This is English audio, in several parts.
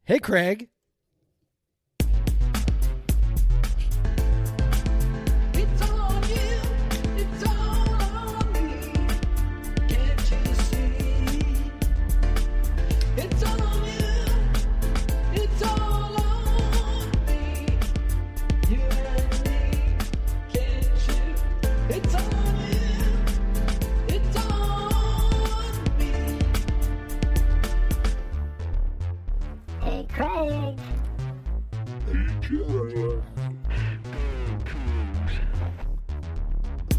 Hey, Craig. It's on you, it's all on me. Can't you see? It's on you, it's all on me. You and me, can't you? It's on you, it's on me. Hey, Craig.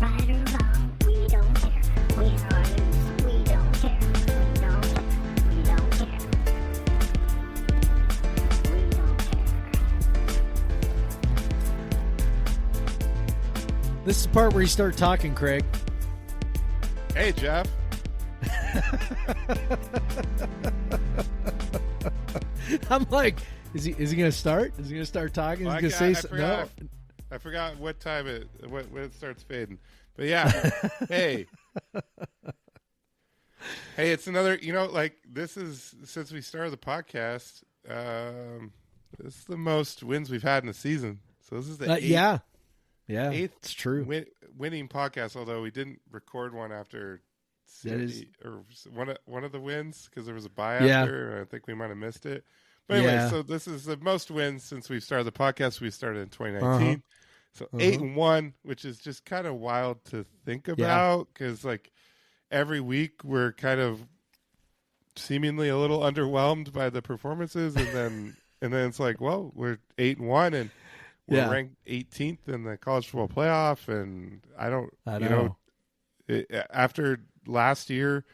Right or wrong, we don't care. Win or lose, we don't care. We don't care. We don't care. We don't care. This is the part where you start talking, Craig. Hey, Jeff. I'm like, is he going to start? Is he going to start talking? Well, Is he going to say no? I forgot what time when it starts fading. But yeah, hey, it's another. This is since we started the podcast. This is the most wins we've had in a season. So this is the yeah, eighth. It's true. Winning podcast. Although we didn't record one after or one of the wins because there was a bye after. I think we might have missed it. But anyway, so this is the most wins since we started the podcast. We started in 2019. So 8-1, which is just kind of wild to think about because like every week we're kind of seemingly a little underwhelmed by the performances, and then it's like, well, we're 8-1 and we're ranked 18th in the college football playoff, and I don't know. After last year,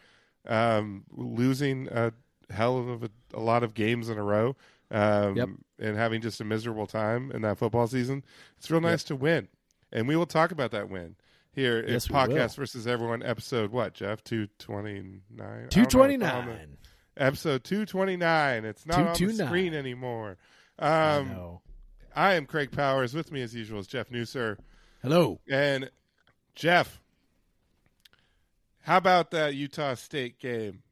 losing a hell of a lot of games in a row, and having just a miserable time in that football season, it's real nice to win. And we will talk about that win here in Podcast versus Everyone, episode what, Jeff? 229? 229. Episode 229. It's not on the screen anymore. I am Craig Powers. With me as usual is Jeff Newser. Hello. And Jeff, how about that Utah State game?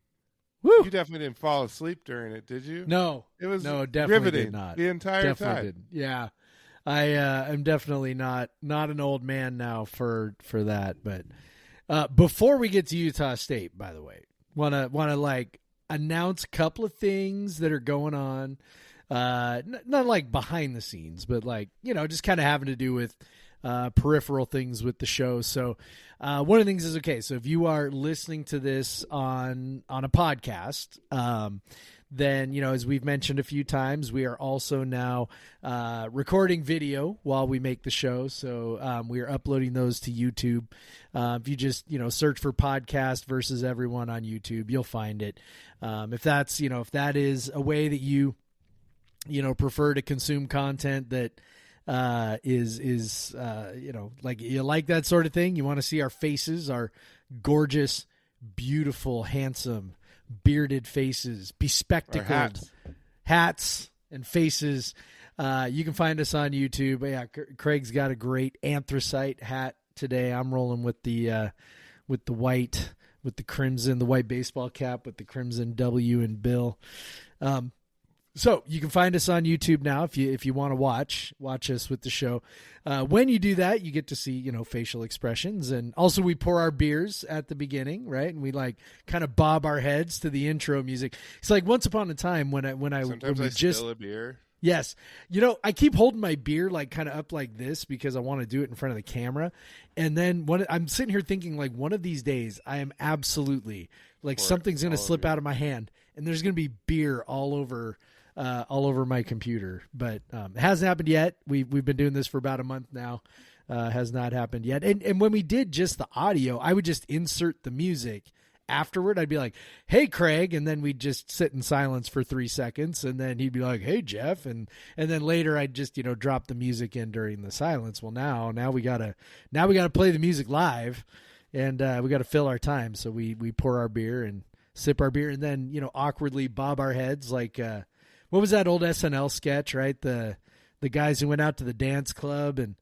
Woo. You definitely didn't fall asleep during it, did you? No. It was definitely riveting did not. the entire time. Did. Yeah. I am definitely not an old man now for that. But before we get to Utah State, by the way, wanna like announce a couple of things that are going on. Not like behind the scenes, but like, just kind of having to do with peripheral things with the show. So one of the things is, so if you are listening to this on a podcast, then, as we've mentioned a few times, we are also now recording video while we make the show. So we are uploading those to YouTube. If you just, search for Podcast versus Everyone on YouTube, you'll find it. If that's, if that is a way that you prefer to consume content that is like you like that sort of thing, you want to see our faces, our gorgeous, beautiful, handsome, bearded faces, bespectacled hats and faces, you can find us on YouTube. But yeah, Craig's got a great anthracite hat today. I'm rolling with the white, with the crimson, the white baseball cap with the crimson W and Bill. So you can find us on YouTube now if you want to watch us with the show. When you do that, you get to see, facial expressions, and also we pour our beers at the beginning, right? And we like kind of bob our heads to the intro music. It's like once upon a time when Sometimes I spill a beer. Yes. I keep holding my beer like kind of up like this because I want to do it in front of the camera. And then I'm sitting here thinking like one of these days I am absolutely like something's going to slip out of my hand and there's going to be beer all over my computer, but it hasn't happened yet. We've been doing this for about a month now. Has not happened yet. And when we did just the audio, I would just insert the music afterward. I'd be like, "Hey, Craig," and then we'd just sit in silence for 3 seconds, and then he'd be like, "Hey, Jeff," and then later I'd just drop the music in during the silence. Well, now we gotta play the music live, and we gotta fill our time. So we pour our beer and sip our beer, and then awkwardly bob our heads like. What was that old SNL sketch, right? The guys who went out to the dance club, and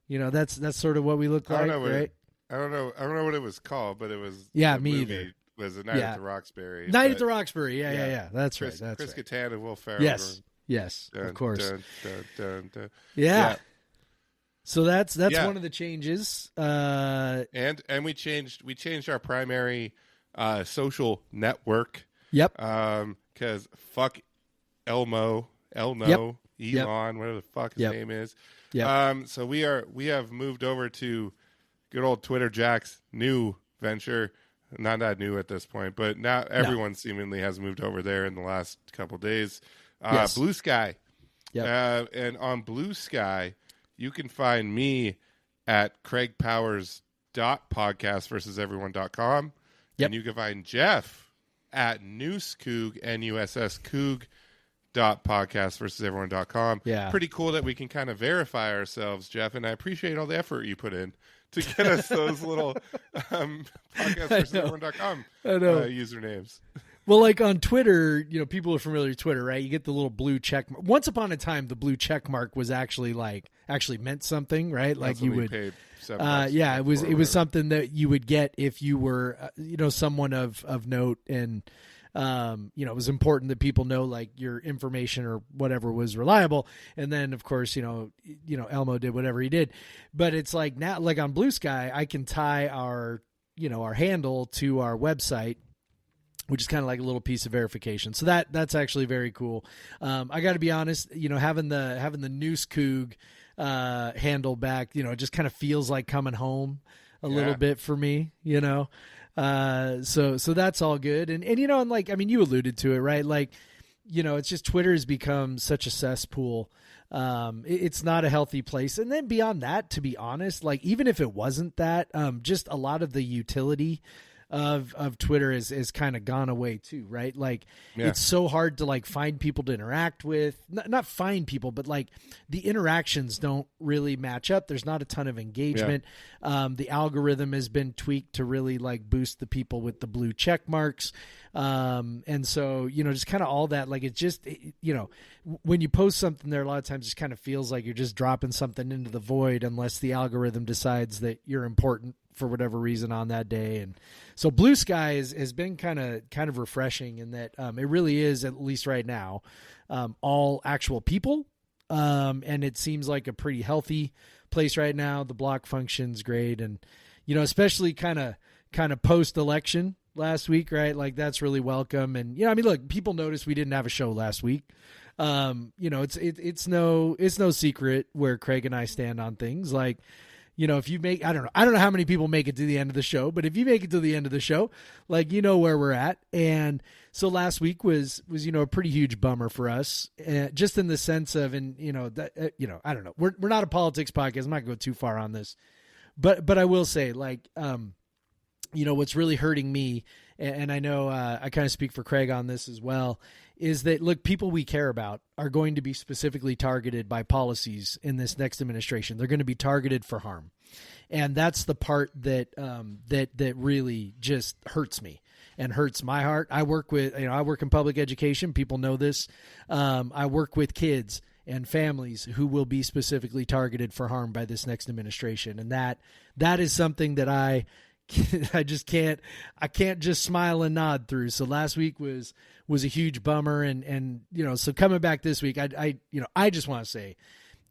that's sort of what we look like, right? I don't know what it was called, but it was me either. Was a Night at the Roxbury. Night at the Roxbury, yeah. That's right. Chris right. Kattan and Will Ferrell. Yes. Yes, Dun, of course. dun, dun, dun, dun. Yeah. So that's Yeah. one of the changes. And we changed our primary social network. Yep. Because fuck Elmo, Yep. Elon, whatever the fuck his Yep. name is. Yep. So we have moved over to good old Twitter Jack's new venture. Not that new at this point, but now everyone seemingly has moved over there in the last couple days. Yes. Blue Sky. Yep. And on Blue Sky, you can find me at craigpowers.podcastversuseveryone.com. Yep. And you can find Jeff at NussCoug, N-U-S-S Coug .podcastversuseveryone.com. Yeah. Pretty cool that we can kind of verify ourselves, Jeff, and I appreciate all the effort you put in to get us those little podcastversuseveryone.com usernames. Well, like on Twitter, people are familiar with Twitter, right? You get the little blue check mark. Once upon a time, the blue check mark was actually meant something, right? That's like you would. Paid $7 it was something that you would get if you were, someone of note, and it was important that people know like your information or whatever was reliable. And then, of course, Elmo did whatever he did. But it's like now, like on Blue Sky, I can tie our handle to our website, which is kind of like a little piece of verification. So that's actually very cool. I got to be honest, having the NussCoug handle back, it just kind of feels like coming home a little bit for me, So that's all good. And you alluded to it, right? Like, it's just Twitter has become such a cesspool. It's not a healthy place. And then beyond that, to be honest, like even if it wasn't that, just a lot of the utility of Twitter is kind of gone away too, right? Like it's so hard to like find people to interact with, not find people, but like the interactions don't really match up. There's not a ton of engagement. The algorithm has been tweaked to really like boost the people with the blue check marks. And so, just kind of all that, like it just, when you post something there, a lot of times it just kind of feels like you're just dropping something into the void unless the algorithm decides that you're important for whatever reason on that day. And so Blue Sky has been kind of refreshing in that it really is, at least right now, all actual people. And it seems like a pretty healthy place right now. The block function's great. And, especially kind of post-election last week, right? Like that's really welcome. And, look, people noticed we didn't have a show last week. It's no secret where Craig and I stand on things. Like, if you make, I don't know how many people make it to the end of the show, but if you make it to the end of the show, like, where we're at. And so last week was, a pretty huge bummer for us, just in the sense of, I don't know, we're not a politics podcast. I'm not going to go too far on this, but I will say like, what's really hurting me, and I know I kind of speak for Craig on this as well, is that, look, people we care about are going to be specifically targeted by policies in this next administration. They're going to be targeted for harm. And that's the part that that really just hurts me and hurts my heart. I work in public education. People know this. I work with kids and families who will be specifically targeted for harm by this next administration. And that is something that I can't just smile and nod through. So last week was a huge bummer. And so coming back this week, I just want to say,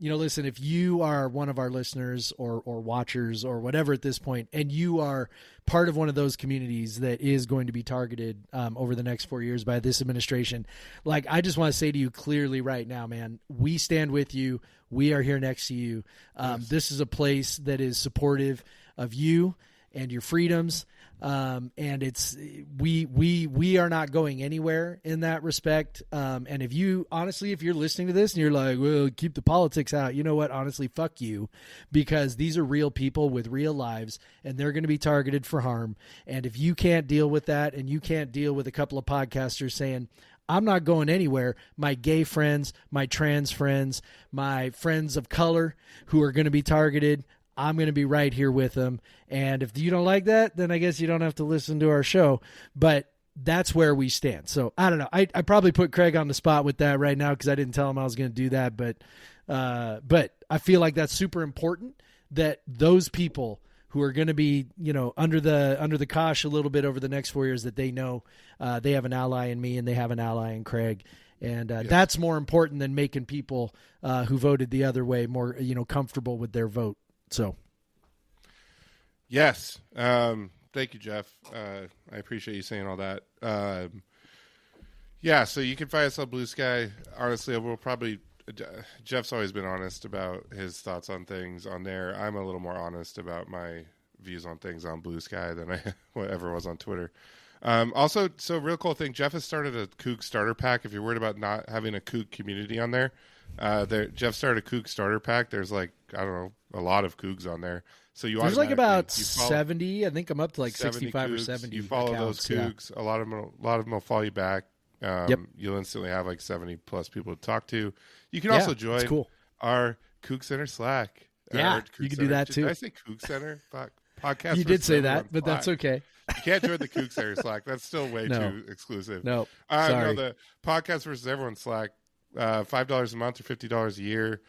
listen, if you are one of our listeners or watchers or whatever at this point, and you are part of one of those communities that is going to be targeted over the next 4 years by this administration, like, I just want to say to you clearly right now, man, we stand with you. We are here next to you. Yes. This is a place that is supportive of you and your freedoms. And it's, we are not going anywhere in that respect. And if you're listening to this and you're like, well, keep the politics out, you know what? Honestly, fuck you, because these are real people with real lives and they're going to be targeted for harm. And if you can't deal with that, and you can't deal with a couple of podcasters saying, I'm not going anywhere, my gay friends, my trans friends, my friends of color who are going to be targeted, I'm going to be right here with them. And if you don't like that, then I guess you don't have to listen to our show. But that's where we stand. So I don't know. I probably put Craig on the spot with that right now because I didn't tell him I was going to do that. But I feel like that's super important, that those people who are going to be, under the cosh a little bit over the next 4 years, that they know they have an ally in me and they have an ally in Craig. And that's more important than making people who voted the other way more, comfortable with their vote. So, yes. Thank you, Jeff. I appreciate you saying all that. Yeah, so you can find us on Blue Sky. Honestly, we'll probably Jeff's always been honest about his thoughts on things on there. I'm a little more honest about my views on things on Blue Sky than I ever was on Twitter. Also, so real cool thing, Jeff has started a Coug starter pack. If you're worried about not having a Coug community on there, Jeff started a Coug starter pack. There's a lot of Cougs on there. So there's about 70. I think I'm up to 65 Cougs, or 70. You follow those Cougs. Yeah. A lot of them will follow you back. You'll instantly have 70 plus people to talk to. You can also join our Coug Center Slack. Yeah, you can do that too. Did I say Coug Center podcast? You did say that, but that's okay. You can't join the Coug Center Slack. That's still way too exclusive. No, sorry. No, the podcast versus everyone Slack, $5 a month or $50 a year.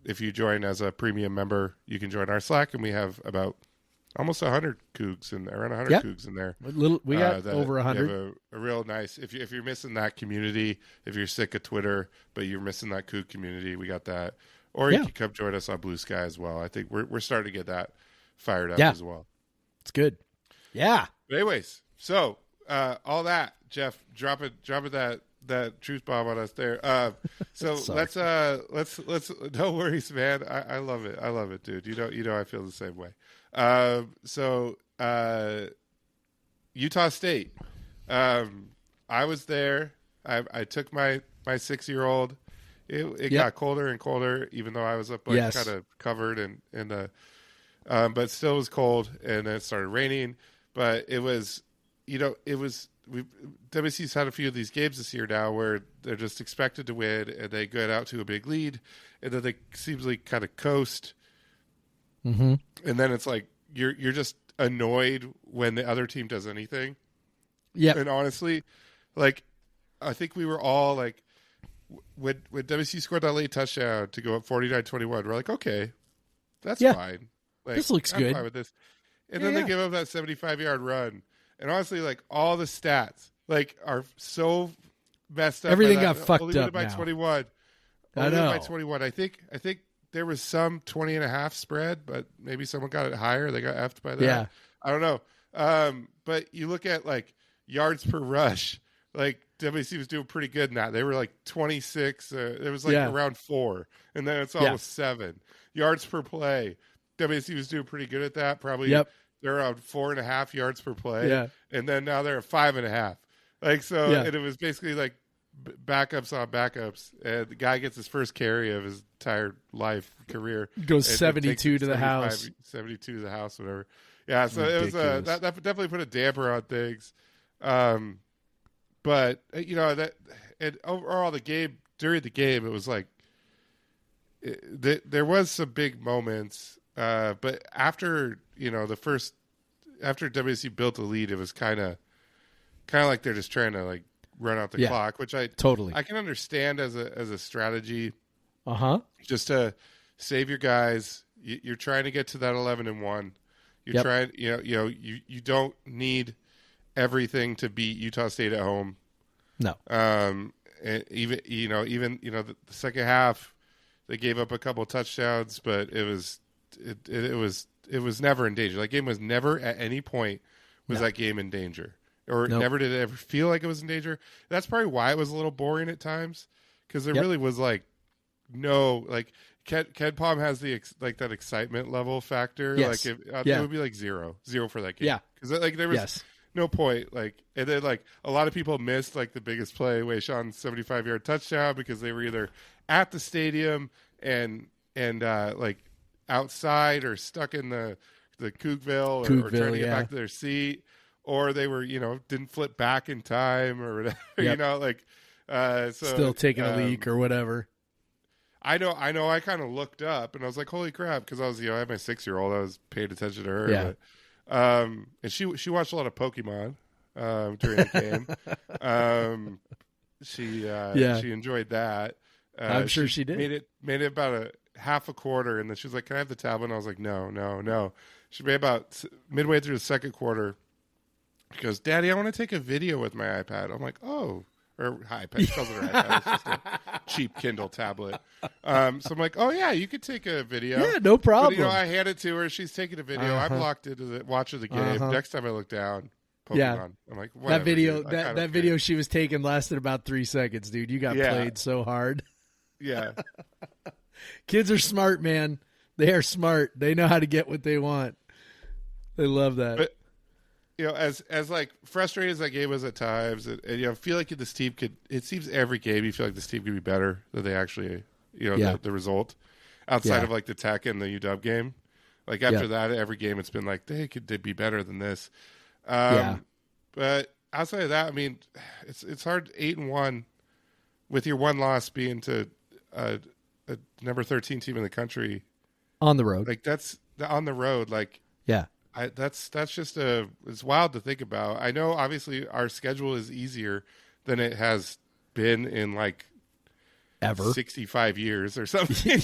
If you join as a premium member, you can join our Slack, and we have about almost 100 Cougs in there, around 100 Cougs in there. We got over 100. A real nice. If you're missing that community, if you're sick of Twitter but you're missing that Coug community, we got that. Or you can come join us on Blue Sky as well. I think we're starting to get that fired up as well. It's good. Yeah. But anyways, so all that, Jeff, dropping that truth bomb on us there. So let's no worries, man. I love it. I love it, dude. You know I feel the same way. So Utah State. I was there. I took my 6-year-old. It got colder and colder, even though I was up kind of covered and but still was cold, and then it started raining. But it was, WC's had a few of these games this year now where they're just expected to win, and they get out to a big lead, and then they seemingly kind of coast. Mm-hmm. And then it's you're just annoyed when the other team does anything. Yeah. And honestly, I think we were all when WC scored that late touchdown to go up 49-21, we're like, okay, that's fine. This looks I'm good. fine with this. And then they give up that 75-yard run. And honestly, all the stats are so messed up. Everything got fucked only up by now. 21. I know. By 21. I think there was some 20.5 spread, but maybe someone got it higher. They got effed by that. Yeah. I don't know. But you look at yards per rush. WC was doing pretty good in that. They were 26. It was around 4, and then it's almost 7 yards per play. WC was doing pretty good at that. Probably they're around 4.5 yards per play. Yeah. And then now they're at 5.5. And it was basically backups on backups. And the guy gets his first carry of his entire career. Goes 72 to the house. 72 to the house, whatever. Yeah. So ridiculous. It was that definitely put a damper on things. But and overall during the game, it was there was some big moments. But after after WSU built the lead, it was kind of like they're just trying to run out the clock, which I can understand as a strategy. Just to save your guys. You're trying to get to that 11-1. You're trying, you don't need everything to beat Utah State at home. No. And even the second half, they gave up a couple of touchdowns, but it was never in danger. That game was never at any point that game in danger, or never did it ever feel like it was in danger. That's probably why it was a little boring at times, because there really was Ken Palm has that excitement level factor. Yes. It would be zero for that game. Yeah, because there was no point. And then a lot of people missed the biggest play, Wayshawn's 75-yard touchdown, because they were either at the stadium and outside or stuck in the Cougville or trying to get back to their seat, or they were didn't flip back in time or whatever. So still taking a leak or whatever. I know. I kind of looked up and I was like, "Holy crap!" Because I was, I had my 6-year-old. I was paying attention to her. Yeah. But, and she watched a lot of Pokemon during the game. She enjoyed that. I'm sure she did. Made it about a half a quarter, and then she was like, "Can I have the tablet?" And I was like, "No." She made about midway through the second quarter. She goes, "Daddy, I want to take a video with my iPad." I'm like, "Oh, or iPad. She calls it her iPad. It's just a cheap Kindle tablet. So I'm like, oh yeah, you could take a video. Yeah, no problem. But, I hand it to her. She's taking a video. I'm locked into the watching the game. Next time I look down, Pokemon. Yeah. I'm like, that video. Dude. That video she was taking lasted about 3 seconds, dude. You got played so hard. Yeah. Kids are smart, man. They are smart. They know how to get what they want. They love that. But as like frustrating as that game was at times, and I feel like this team could. It seems every game you feel like this team could be better than they actually. The result outside of like the Tech and the UW game. Like after that, every game it's been like they'd be better than this. But outside of that, I mean, it's hard 8-1 with your one loss being to a number 13 team in the country on the road. Like that's on the road. Like that's just it's wild to think about. I know obviously our schedule is easier than it has been in like ever 65 years or something.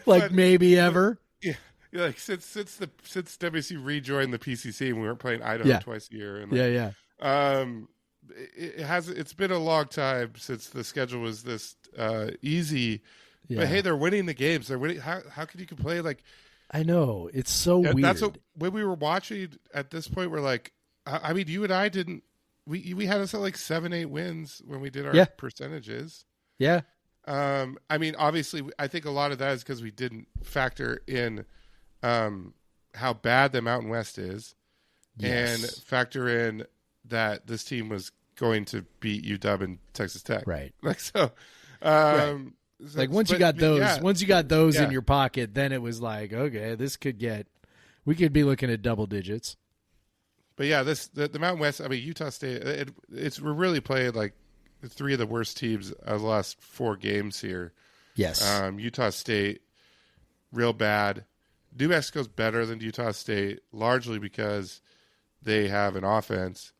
Like maybe ever. Yeah. Like since WC rejoined the PCC and we weren't playing Idaho twice a year. And it's been a long time since the schedule was this easy. Yeah. But hey, they're winning the games. They're winning. How can you complain? Like, I know it's so weird. That's when we were watching at this point. We're like, I mean, you and I didn't. We had us at like 7-8 wins when we did our percentages. Yeah. I mean, obviously, I think a lot of that is because we didn't factor in how bad the Mountain West is, and factor in that this team was going to beat UW and Texas Tech. Right. Like so. Like once you got those in your pocket, then it was like, okay, we could be looking at double digits. But yeah, the Mountain West. I mean, Utah State. We're really playing like three of the worst teams of the last 4 games here. Yes. Utah State, real bad. New Mexico's better than Utah State, largely because they have an offense.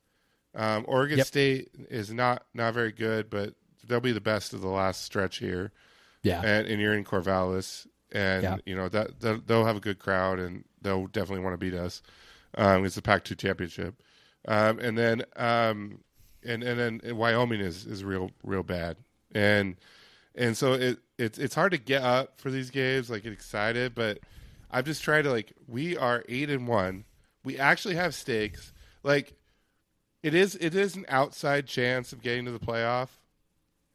Oregon State is not very good, but they'll be the best of the last stretch here. Yeah, and you're in Corvallis, and that they'll have a good crowd, and they'll definitely want to beat us. It's the Pac-2 championship, and then Wyoming is real bad, and so it's hard to get up for these games, like get excited, but I'm just trying to like we are 8-1, we actually have stakes, like it is an outside chance of getting to the playoff.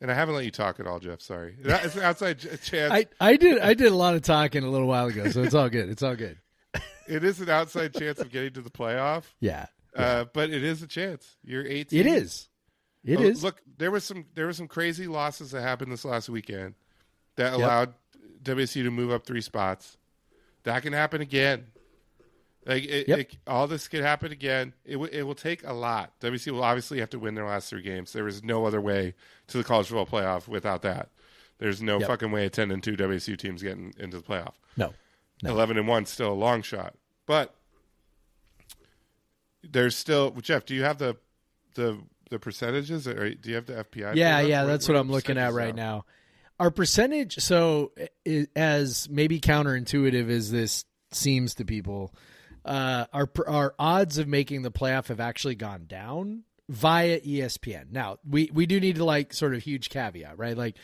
And I haven't let you talk at all, Jeff. Sorry. It's an outside chance. I did a lot of talking a little while ago, so it's all good. It's all good. It is an outside chance of getting to the playoff. Yeah. But it is a chance. You're 18. It is. It is. Look, there was some crazy losses that happened this last weekend that allowed WSU to move up 3 spots. That can happen again. Like all this could happen again. It will take a lot. WC will obviously have to win their last 3 games. There is no other way to the college football playoff without that. There's no fucking way a 10-2 WSU team's getting into the playoff. No. 11-1 still a long shot, but there's still. Jeff, do you have the percentages, or do you have the FPI? Yeah. That's what I'm looking at right now. Our percentage. So, as maybe counterintuitive as this seems to people. Our odds of making the playoff have actually gone down via ESPN. Now, we do need to like sort of huge caveat, right? Like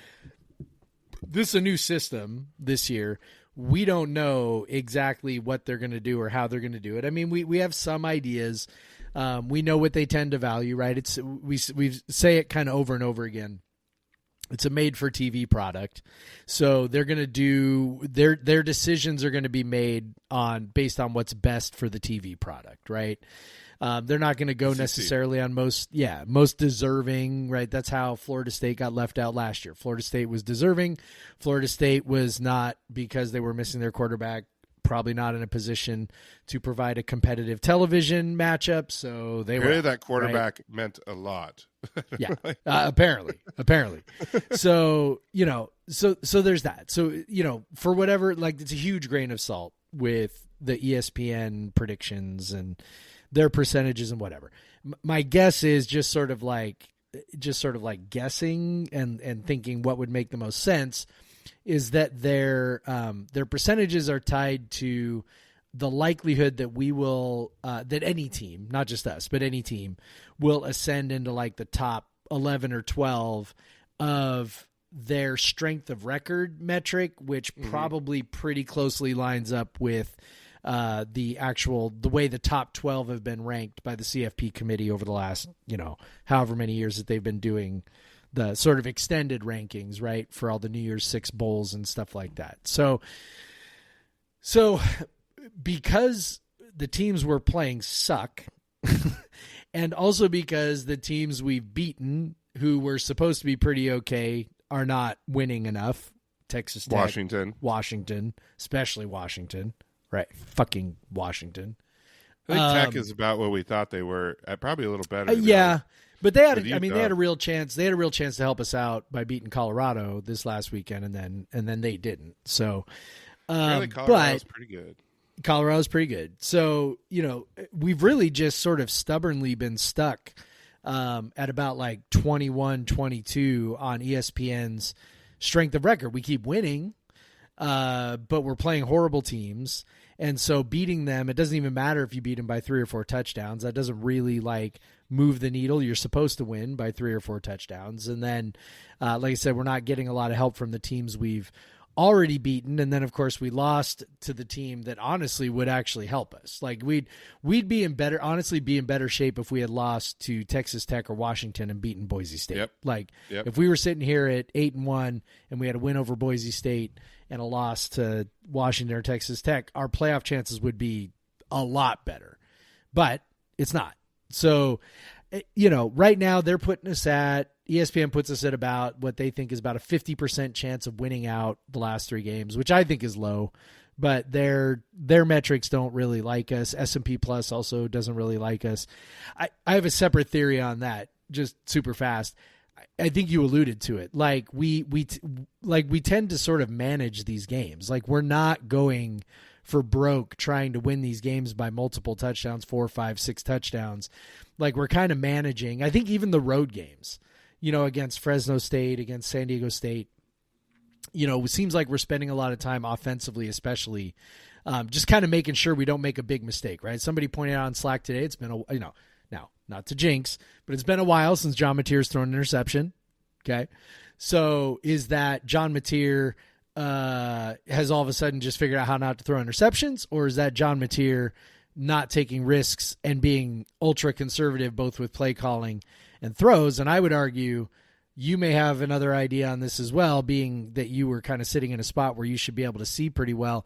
this is a new system this year. We don't know exactly what they're going to do or how they're going to do it. I mean, we have some ideas. We know what they tend to value, right? We say it kind of over and over again. It's a made-for-TV product, so they're going to do their decisions are going to be made based on what's best for the TV product, right? They're not going to go necessarily on most deserving, right? That's how Florida State got left out last year. Florida State was deserving. Florida State was not, because they were missing their quarterback, probably not in a position to provide a competitive television matchup. So they were that quarterback meant a lot. Yeah, apparently. So, so there's that. So, for whatever, like it's a huge grain of salt with the ESPN predictions and their percentages and whatever. My guess is just sort of like guessing and thinking what would make the most sense is that their percentages are tied to the likelihood that we will that any team, not just us, but any team will ascend into like the top 11 or 12 of their strength of record metric, which probably pretty closely lines up with the way the top 12 have been ranked by the CFP committee over the last, however many years that they've been doing the sort of extended rankings, right, for all the New Year's Six bowls and stuff like that. So because the teams we're playing suck, and also because the teams we've beaten who were supposed to be pretty okay are not winning enough, Texas Tech, Washington, especially Washington, right? Fucking Washington. I think Tech is about what we thought they were, probably a little better. Yeah. But they had, they had a real chance. They had a real chance to help us out by beating Colorado this last weekend, and then they didn't. So, Colorado's pretty good. Colorado's pretty good. So, we've really just sort of stubbornly been stuck at about like 21-22 on ESPN's strength of record. We keep winning, but we're playing horrible teams. And so beating them, it doesn't even matter if you beat them by 3 or 4 touchdowns. That doesn't really move the needle. You're supposed to win by 3 or 4 touchdowns. And then, like I said, we're not getting a lot of help from the teams we've already beaten. And then, of course, we lost to the team that honestly would actually help us. Like we'd be in better shape if we had lost to Texas Tech or Washington and beaten Boise State. Yep. If we were sitting here at 8-1 and we had a win over Boise State and a loss to Washington or Texas Tech, our playoff chances would be a lot better. But it's not. So, right now they're putting us at, ESPN puts us at about what they think is about a 50% chance of winning out the last 3 games, which I think is low, but their metrics don't really like us. S&P Plus also doesn't really like us. I have a separate theory on that, just super fast. I think you alluded to it. We tend to sort of manage these games. Like we're not going for broke trying to win these games by multiple touchdowns, 4, 5, 6 touchdowns. Like we're kind of managing. I think even the road games, against Fresno State, against San Diego State, it seems like we're spending a lot of time offensively, especially just kind of making sure we don't make a big mistake, right? Somebody pointed out on Slack today, it's been now not to jinx, but it's been a while since John Mateer's thrown an interception. Okay. So is that John Mateer has all of a sudden just figured out how not to throw interceptions, or is that John Mateer not taking risks and being ultra conservative both with play calling and throws? And I would argue you may have another idea on this as well, being that you were kind of sitting in a spot where you should be able to see pretty well.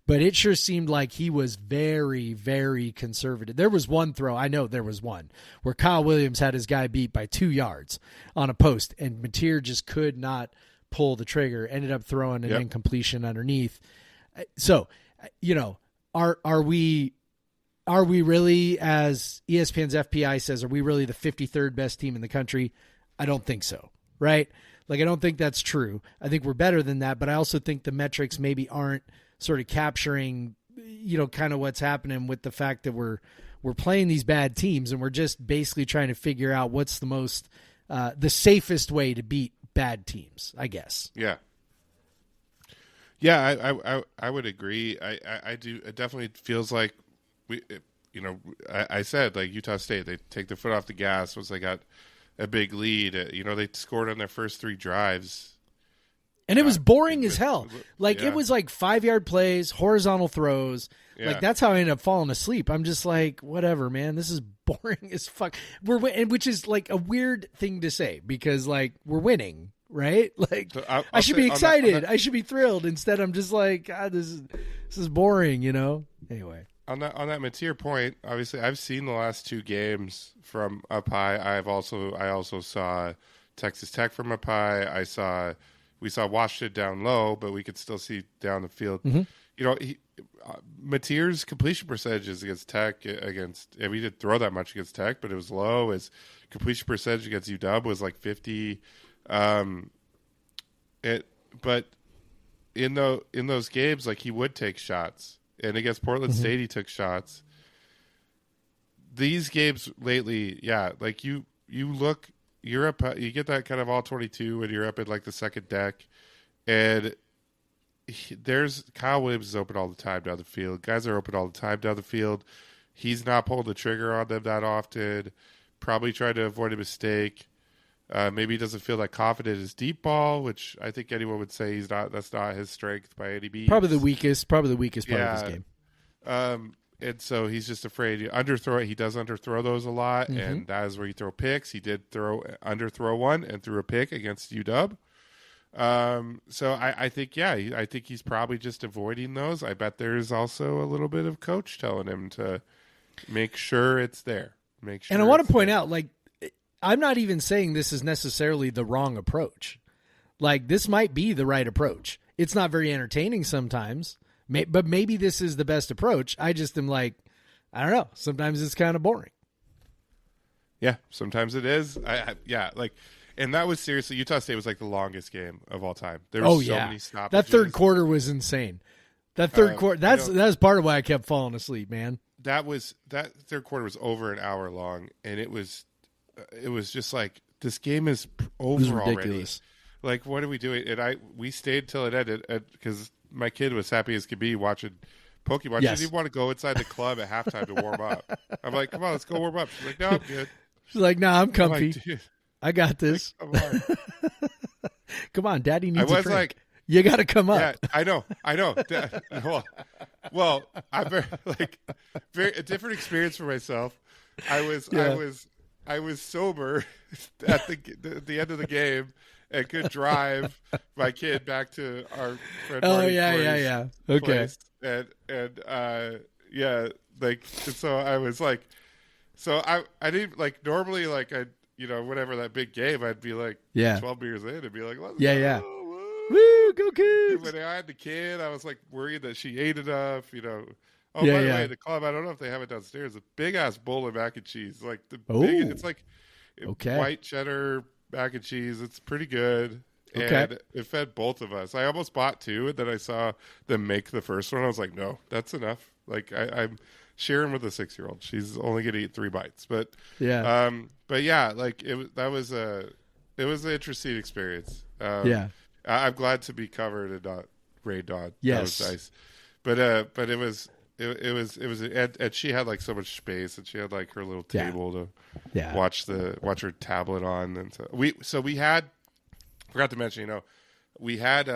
But it sure seemed like he was very, very conservative. There was one throw, I know there was one, where Kyle Williams had his guy beat by 2 yards on a post, and Mateer just could not pull the trigger, ended up throwing an incompletion underneath. So, are we really, as ESPN's FPI says, are we really the 53rd best team in the country? I don't think so, right? I don't think that's true. I think we're better than that, but I also think the metrics maybe aren't sort of capturing, kind of what's happening with the fact that we're playing these bad teams, and we're just basically trying to figure out what's the most, the safest way to beat bad teams, I guess. Yeah. Yeah, I would agree. I do. It definitely feels like I said, Utah State, they take their foot off the gas once they got a big lead. They scored on their first 3 drives. And it was boring as hell. It was 5-yard plays, horizontal throws. Yeah. That's how I ended up falling asleep. I'm just like, whatever, man. This is boring as fuck. Which is a weird thing to say because we're winning, right? So I should be excited. I should be thrilled. Instead, I'm just like, God, this is boring, Anyway. On that Mateer point, obviously, I've seen the last 2 games from up high. I also saw Texas Tech from up high. We saw Washington down low, but we could still see down the field. Mm-hmm. Mateer's completion percentages against Tech, we didn't throw that much against Tech, but it was low. His completion percentage against UW was 50. But in those games, he would take shots. And against Portland State, he took shots. These games lately, you look, you're up, you get that kind of all 22 when you're up at the second deck, and there's Kyle Williams is open all the time down the field. Guys are open all the time down the field. He's not pulling the trigger on them that often. Probably trying to avoid a mistake. Maybe he doesn't feel that confident in his deep ball, which I think anyone would say that's not his strength by any means. Probably the weakest part of his game. And so he's just afraid to underthrow it. He does underthrow those a lot, and that is where you throw picks. He did underthrow one and threw a pick against UW. So I think, I think he's probably just avoiding those. I bet there's also a little bit of coach telling him to make sure it's there. And I want to point out, like, I'm not even saying this is necessarily the wrong approach. Like, this might be the right approach. It's not very entertaining sometimes, but maybe this is the best approach. I just am like, I don't know. Sometimes it's kind of boring. Yeah, sometimes it is. And that was seriously, Utah State was like the longest game of all time. There were so many stoppages. That third quarter was insane. That third quarter, that's part of why I kept falling asleep, man. That third quarter was over an hour long, and it was just like, this game is over already. Like, what are we doing? And we stayed till it ended because my kid was happy as could be watching Pokemon. Yes. She didn't want to go inside the club at halftime to warm up. I'm like, come on, let's go warm up. She's like, no, I'm good. She's like, nah, I'm comfy. I'm like, I got this. Like, come on. Come on, Daddy needs a drink. Like, you got to come up. Yeah, I know. Well, I'm a different experience for myself. I was sober at the end of the game and could drive my kid back to our friend Marty's yeah. Okay. place. And so I was like, so I didn't like, normally like whatever that big game, I'd be like 12 beers in and be like, let's go. Woo, go kids. When I had the kid, I was like worried that she ate enough, Oh, by the way, the club, I don't know if they have it downstairs, a big ass bowl of mac and cheese. Like it's like white cheddar mac and cheese. It's pretty good. Okay. And it fed both of us. I almost bought two, and then I saw them make the first one. I was like, no, that's enough. Like I'm sharing with a 6-year-old. She's only going to eat 3 bites. But like it was an interesting experience. I'm glad to be covered and not rained on. Yes. That was nice. But it was and she had like so much space, and she had like her little table to watch her tablet on, and so we had, forgot to mention, we had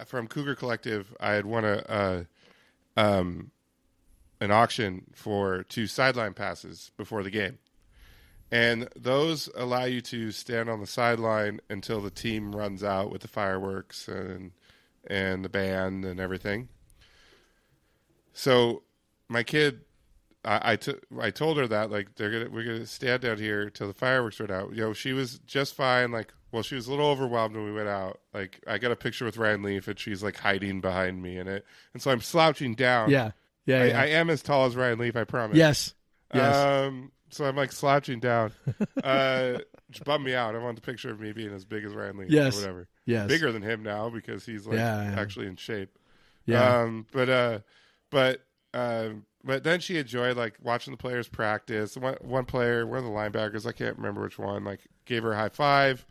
from Cougar Collective, I had won an auction for 2 sideline passes before the game. And those allow you to stand on the sideline until the team runs out with the fireworks and the band and everything. So my kid, I told her that, like, we're gonna stand down here till the fireworks run out. She was just fine. Like, well, she was a little overwhelmed when we went out. Like, I got a picture with Ryan Leaf, and she's like hiding behind me in it, and so I'm slouching down. Yeah. I am as tall as Ryan Leaf, I promise. Yes. So I'm like slouching down, which bummed me out. I want the picture of me being as big as Ryan Leaf, yes, or whatever. Yes, bigger than him now because he's like actually in shape. Yeah. But then she enjoyed like watching the players practice. One player, one of the linebackers, I can't remember which one, like gave her a high five.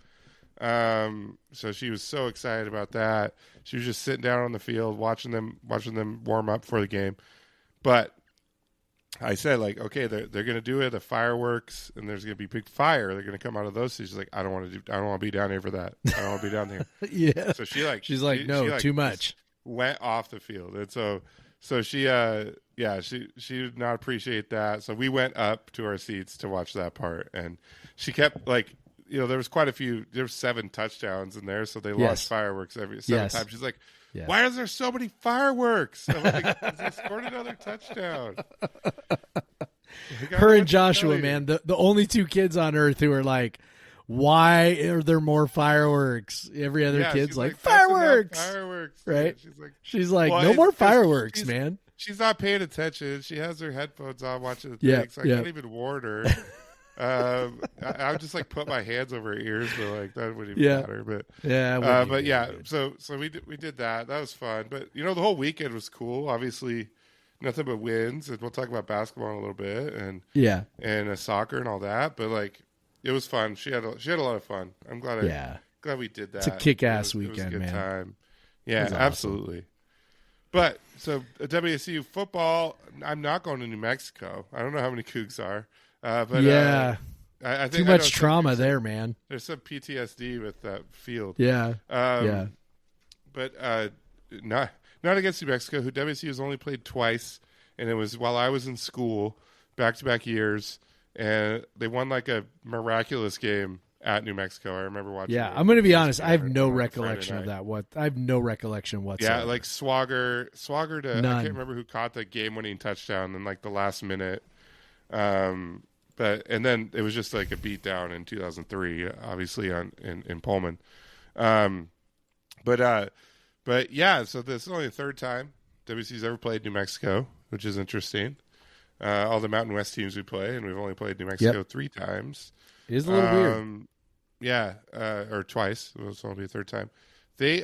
So she was so excited about that. She was just sitting down on the field watching them warm up for the game. But I said, like, okay, they're going to do it, the fireworks, and there's going to be big fire. They're going to come out of those. She's like, I don't want to be down here for that. I don't want to be down there. Yeah. So she's like, no, too much. Went off the field, and so she did not appreciate that. So we went up to our seats to watch that part, and she kept like, there was quite a few. There were 7 touchdowns in there, so they lost fireworks every 7 times. She's like, why is there so many fireworks? I'm like, they scored another touchdown. Her and Joshua, man, the only 2 kids on earth who are like, why are there more fireworks? Every other kid's like, fireworks, right? She's like, well, no more fireworks, man. She's not paying attention. She has her headphones on watching the thing, so I can't even warn her. I would just like put my hands over her ears, but like that wouldn't even matter. But so we did that. That was fun. But the whole weekend was cool. Obviously, nothing but wins, and we'll talk about basketball in a little bit, and soccer and all that. But like, it was fun. She had a lot of fun. I'm glad we did that. It's a kick-ass weekend, it was a good man. Time. Yeah, awesome. Absolutely. But so WSU football, I'm not going to New Mexico. I don't know how many Cougs are. But I think too much trauma there, man. There's some PTSD with that field. Yeah. But not against New Mexico, who WSU has only played twice, and it was while I was in school, back-to-back years, and they won like a miraculous game at New Mexico. I remember watching. Yeah, I'm going to be honest. I have no recollection of that. I have no recollection whatsoever. Yeah, like Swagger to None. I can't remember who caught the game-winning touchdown in like the last minute. And then it was just like a beatdown in 2003, obviously in Pullman. But yeah, so this is only the third time WC's ever played New Mexico, which is interesting. All the Mountain West teams we play, and we've only played New Mexico 3 times. It is a little weird. Yeah, or twice. It was only a third time. They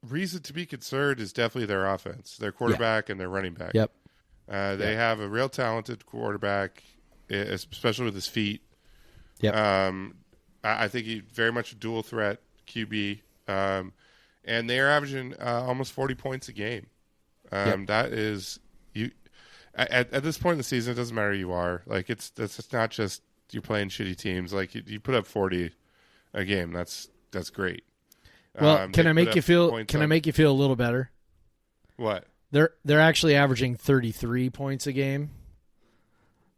reason to be concerned is definitely their offense, their quarterback and their running back. Yep. They have a real talented quarterback, especially with his feet. Yep. I think he's very much a dual threat QB. And they are averaging almost 40 points a game. That is you. At this point in the season, it doesn't matter who you are. Like it's not just you're playing shitty teams. Like you put up 40 a game. That's great. Well, can I make you feel? Can I make you feel a little better? What? They're actually averaging 33 points a game.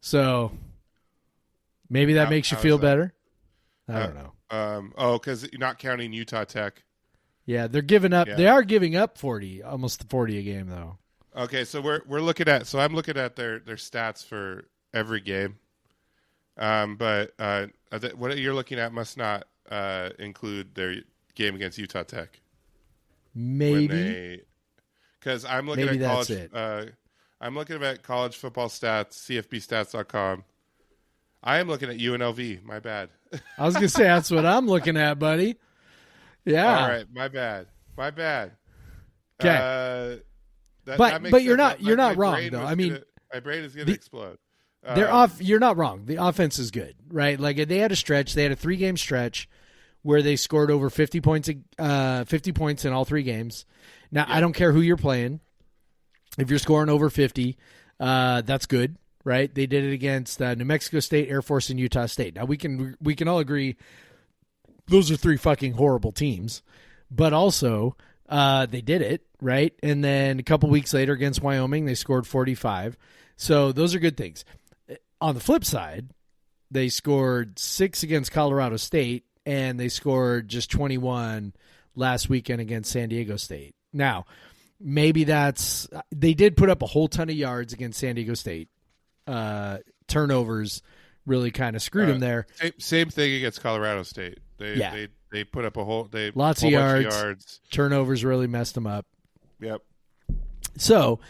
So maybe that makes you feel better. I don't know. Because you're not counting Utah Tech. Yeah, they're giving up. Yeah. They are giving up 40, almost 40 a game though. Okay, so we're looking at. So I'm looking at their stats for every game. But what you're looking at must not include their game against Utah Tech. Maybe. Because I'm looking at college. I'm looking at college football stats, CFBstats.com. I am looking at UNLV. My bad. I was gonna say that's what I'm looking at, buddy. Yeah. All right. My bad. Okay. But you're not wrong though. I mean, my brain is gonna explode. They're off. You're not wrong. The offense is good, right? Like they had a stretch. They had a 3-game stretch where they scored over 50 points. 50 points in all 3 games. Now I don't care who you're playing. If you're scoring over 50, that's good, right? They did it against New Mexico State, Air Force, and Utah State. Now we can all agree those are 3 fucking horrible teams, but also they did it, right? And then a couple weeks later against Wyoming, they scored 45. So those are good things. On the flip side, they scored 6 against Colorado State, and they scored just 21 last weekend against San Diego State. Now, maybe they did put up a whole ton of yards against San Diego State. Turnovers really kind of screwed them there. Same thing against Colorado State. They put up lots of yards. Turnovers really messed them up. Yep. So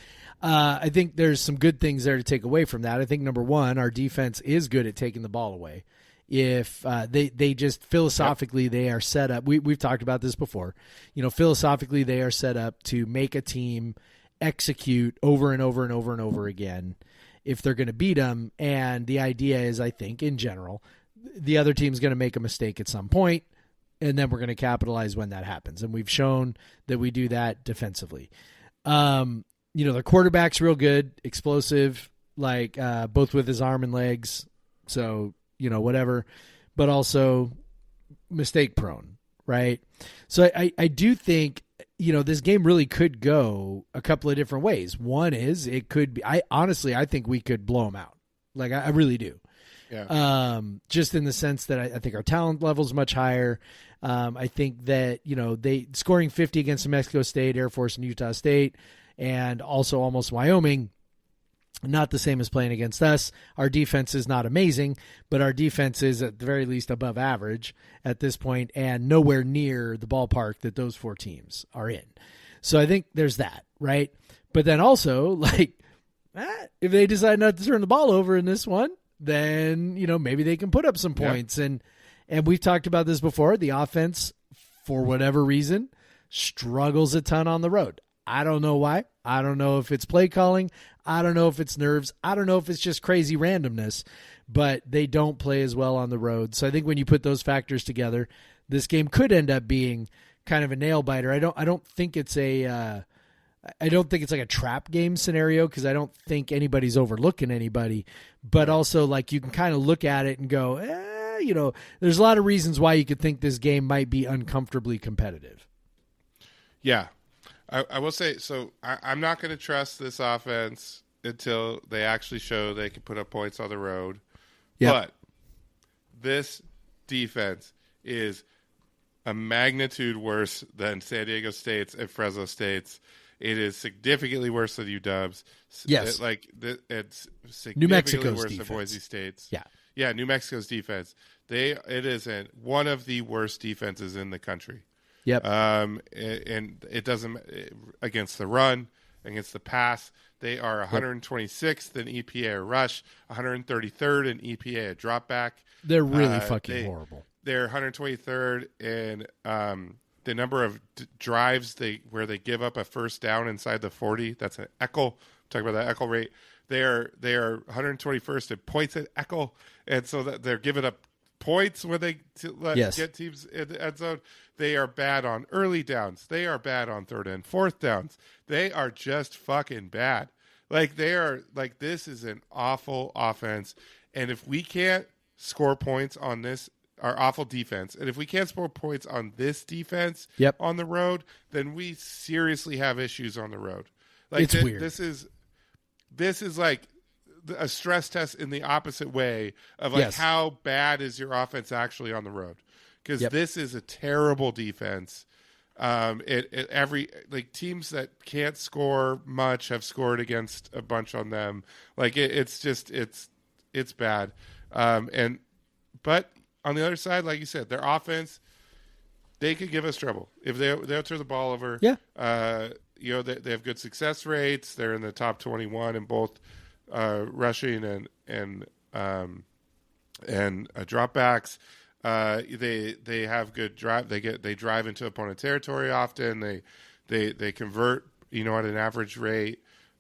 I think there's some good things there to take away from that. I think number one, our defense is good at taking the ball away. If they just philosophically they are set up. We've talked about this before. Philosophically they are set up to make a team execute over and over and over and over again if they're going to beat them. And the idea is, I think, in general, the other team's going to make a mistake at some point, and then we're going to capitalize when that happens. And we've shown that we do that defensively. The quarterback's real good, explosive, like both with his arm and legs. So, whatever, but also mistake prone, right? So I do think, this game really could go a couple of different ways. One is it could be, I think we could blow them out. Like I really do. Yeah. Just in the sense that I think our talent level is much higher. I think that, they scoring 50 against New Mexico State, Air Force, and Utah State, and also almost Wyoming, not the same as playing against us. Our defense is not amazing, but our defense is at the very least above average at this point and nowhere near the ballpark that those 4 teams are in. So I think there's that, right? But then also, if they decide not to turn the ball over in this one, then, maybe they can put up some points. Yeah. And we've talked about this before. The offense, for whatever reason, struggles a ton on the road. I don't know why. I don't know if it's play calling. I don't know if it's nerves. I don't know if it's just crazy randomness, but they don't play as well on the road. So I think when you put those factors together, this game could end up being kind of a nail biter. I don't think it's a I don't think it's like a trap game scenario because I don't think anybody's overlooking anybody. But also, like, you can kind of look at it and go, there's a lot of reasons why you could think this game might be uncomfortably competitive. Yeah. I will say, so I'm not going to trust this offense until they actually show they can put up points on the road. Yep. But this defense is a magnitude worse than San Diego State's and Fresno State's. It is significantly worse than UW's. Yes. It's significantly New Mexico's worse defense. than Boise State's. Yeah. Yeah, New Mexico's defense. It is one of the worst defenses in the country. Yep. And it doesn't against the run, against the pass. They are 126th in EPA rush, 133rd in EPA a drop back. They're really fucking horrible. They're 123rd in the number of drives where they give up a first down inside the 40. That's an Eckel. Talking about that Eckel rate. They are 121st in points at Eckel, and so that they're giving up points when they get teams in the end zone. They are bad on early downs. They are bad on third and fourth downs. They are just fucking bad. This is an awful offense, and if we can't score points on this, our awful defense, and if we can't score points on this defense on the road, then we seriously have issues on the road. It's weird. This is like a stress test in the opposite way of how bad is your offense actually on the road? Because this is a terrible defense. Teams that can't score much have scored against a bunch on them. It's bad. But on the other side, like you said, their offense, they could give us trouble if they'll turn the ball over. Yeah. They have good success rates. They're in the top 21 in both rushing and dropbacks. They have good drive. They drive into opponent territory often. They convert at an average rate.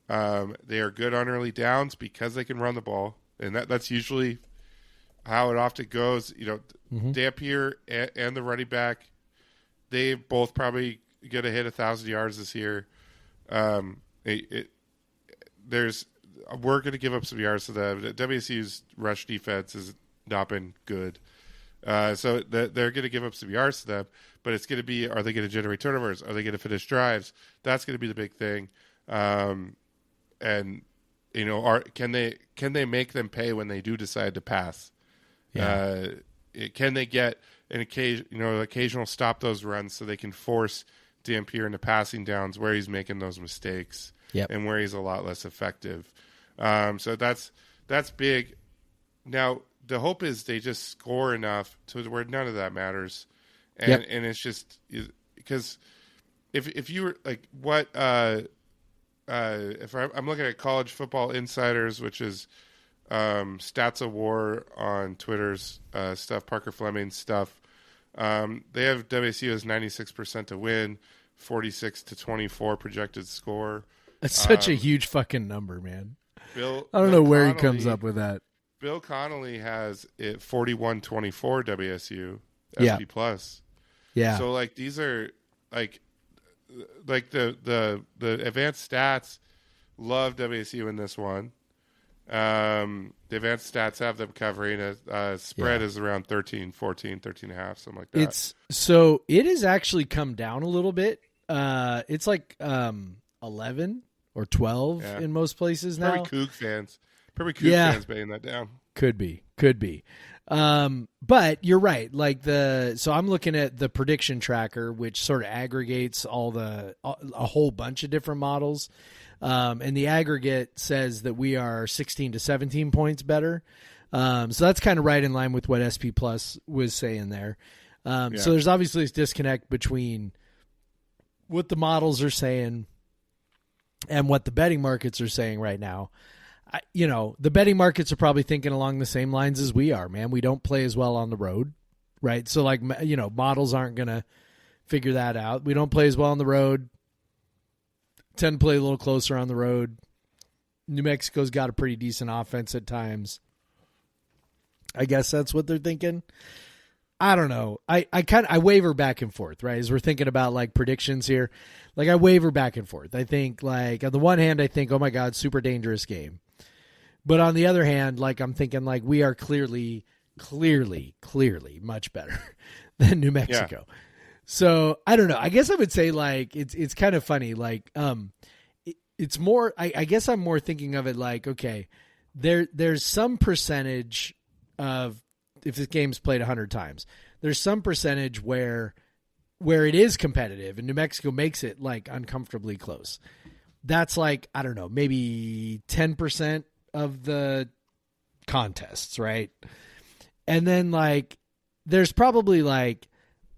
They are good on early downs because they can run the ball, and that's usually how it often goes. Dampier and the running back, they both probably going to hit 1,000 yards this year. We're going to give up some yards to them. WSU's rush defense has not been good. So they're going to give up some yards to them, but it's going to be, are they going to generate turnovers? Are they going to finish drives? That's going to be the big thing. Can they make them pay when they do decide to pass? Yeah. Can they get an occasional stop those runs so they can force Dampier into passing downs where he's making those mistakes and where he's a lot less effective? So that's big. Now, the hope is they just score enough to where none of that matters. And it's just because if you were like what if I'm looking at College Football Insiders, which is Stats of War on Twitter's stuff, Parker Fleming's stuff, they have WSU as 96% to win, 46-24 projected score. That's such a huge fucking number, man. I don't know Bill where Connolly, he comes up with that. Bill Connolly has it 41-24 WSU SP plus. Yeah. So these are like the advanced stats love WSU in this one. The advanced stats have them covering a spread is around 13, 14, 13 and a half, something like that. It has actually come down a little bit. It's 11 or 12 in most places now. Probably Coug fans fans betting that down. Could be. But you're right. So I'm looking at the prediction tracker, which sort of aggregates a whole bunch of different models. And the aggregate says that we are 16 to 17 points better. So that's kind of right in line with what SP Plus was saying there. So there's obviously this disconnect between what the models are saying and what the betting markets are saying right now. The betting markets are probably thinking along the same lines as we are, man. We don't play as well on the road, right? So models aren't going to figure that out. We don't play as well on the road. Tend to play a little closer on the road. New Mexico's got a pretty decent offense at times. I guess that's what they're thinking. I don't know. I waver back and forth, right? As we're thinking about like predictions here, like I waver back and forth. I think like on the one hand, I think, oh my God, super dangerous game. But on the other hand, like I'm thinking like we are clearly much better than New Mexico. Yeah. So I don't know. I guess I would say like it's kind of funny. Like it's more. I guess I'm more thinking of it like, okay, there's some percentage of, if this game's played 100 times, there's some percentage where it is competitive and New Mexico makes it like uncomfortably close. That's like, I don't know, maybe 10% of the contests, right? And then like there's probably like,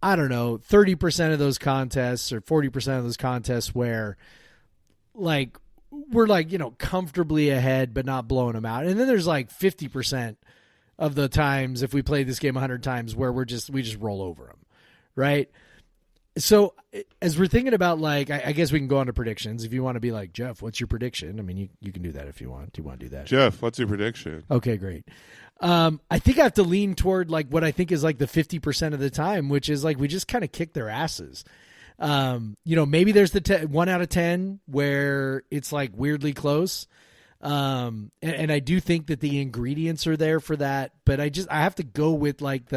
I don't know, 30% of those contests or 40% of those contests where like we're like, you know, comfortably ahead but not blowing them out. And then there's like 50% of the times, if we play this game 100 times, where we just roll over them, right? So as we're thinking about like, I guess we can go on to predictions. If you want to be like, Jeff, what's your prediction? I mean, you can do that if you want. Do you want to do that? Jeff, what's your prediction? Okay, great. I think I have to lean toward like what I think is like the 50% of the time, which is like we just kind of kick their asses. You know, maybe there's the 1 out of 10 where it's like weirdly close. And I do think that the ingredients are there for that, but I have to go with like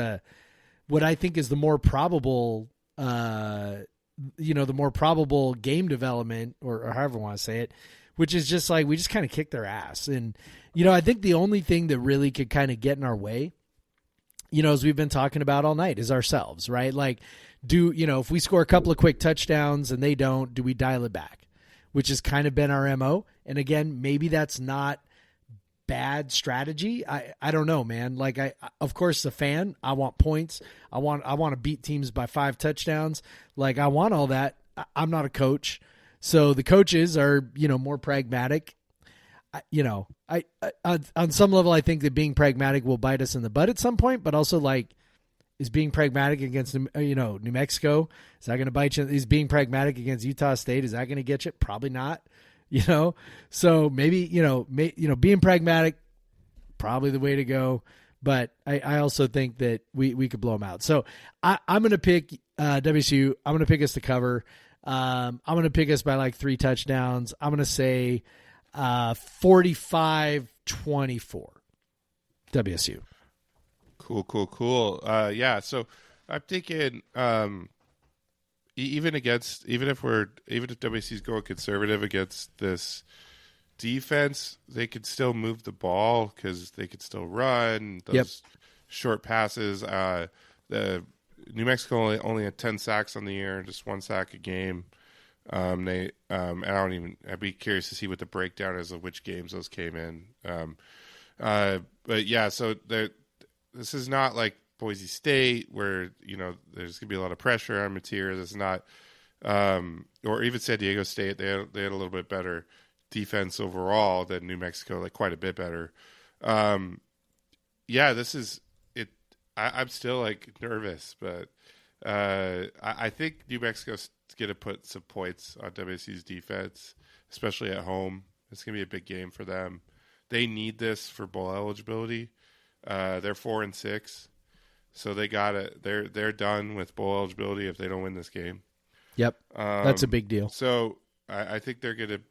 what I think is the more probable, you know, the more probable game development or however I want to say it, which is just like, we just kind of kick their ass. And, you know, I think the only thing that really could kind of get in our way, you know, as we've been talking about all night, is ourselves, right? Like, you know, if we score a couple of quick touchdowns and they don't, do we dial it back? Which has kind of been our MO. And again, maybe that's not bad strategy. I don't know, man. Like of course, a fan, I want points. I want to beat teams by 5 touchdowns. Like I want all that. I'm not a coach. So the coaches are, you know, more pragmatic. You know, I on some level, I think that being pragmatic will bite us in the butt at some point, but also like, is being pragmatic against, you know, New Mexico, is that going to bite you? Is being pragmatic against Utah State, is that going to get you? Probably not, you know? So maybe, you know, being pragmatic, probably the way to go. But I also think that we could blow them out. So I'm going to pick WSU. I'm going to pick us to cover. I'm going to pick us by like 3 touchdowns. I'm going to say 45-24 WSU. Cool. Yeah. So I'm thinking, even if WC's going conservative against this defense, they could still move the ball because they could still run those short passes. The New Mexico only had 10 sacks on the year, just 1 sack a game. I'd be curious to see what the breakdown is of which games those came in. But yeah, so this is not like Boise State where, you know, there's going to be a lot of pressure on materials. It's not, or even San Diego State. They had a little bit better defense overall than New Mexico, like quite a bit better. Yeah, this is it. I'm still like nervous, but I think New Mexico's going to put some points on WSU's defense, especially at home. It's going to be a big game for them. They need this for bowl eligibility. They're 4-6, so they got it. They're done with bowl eligibility if they don't win this game. Yep, that's a big deal. So I think they're gonna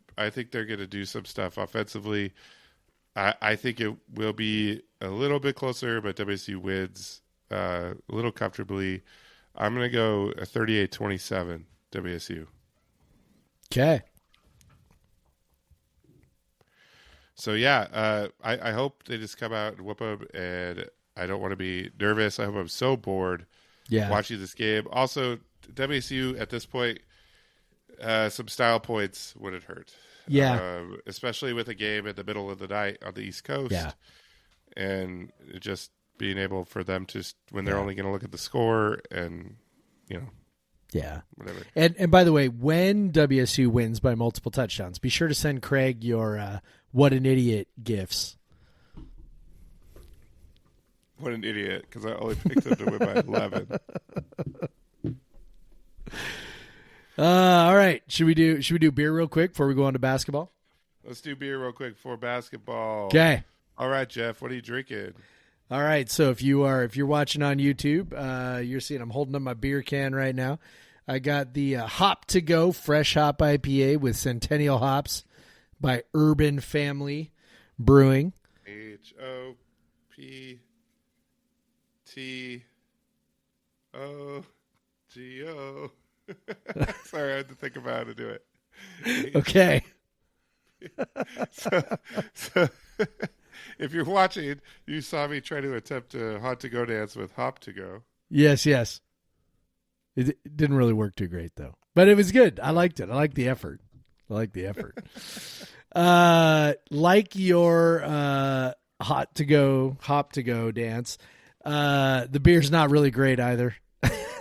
do some stuff offensively. I think it will be a little bit closer, but WSU wins a little comfortably. I'm gonna go a 38-27 WSU. Okay. So, yeah, I hope they just come out and whoop them, and I don't want to be nervous. I hope I'm so bored watching this game. Also, WSU at this point, some style points wouldn't hurt. Yeah. Especially with a game in the middle of the night on the East Coast. Yeah. And just being able for them to, when they're only going to look at the score and, you know. Yeah. Whatever. And by the way, when WSU wins by multiple touchdowns, be sure to send Craig your what an idiot gifts. What an idiot, because I only picked them to win by 11. All right. Should we do beer real quick before we go on to basketball? Let's do beer real quick for basketball. Okay. All right, Jeff, what are you drinking? All right. So if you're watching on YouTube, you're seeing I'm holding up my beer can right now. I got the Hop to Go Fresh Hop IPA with Centennial hops by Urban Family Brewing. HOPTOGO. Sorry, I had to think about how to do it. Okay. So if you're watching, you saw me try to attempt a hot to go dance with Hop to Go. Yes. It didn't really work too great though, but it was good. I liked it. I liked the effort. Like your hop to go dance. The beer's not really great either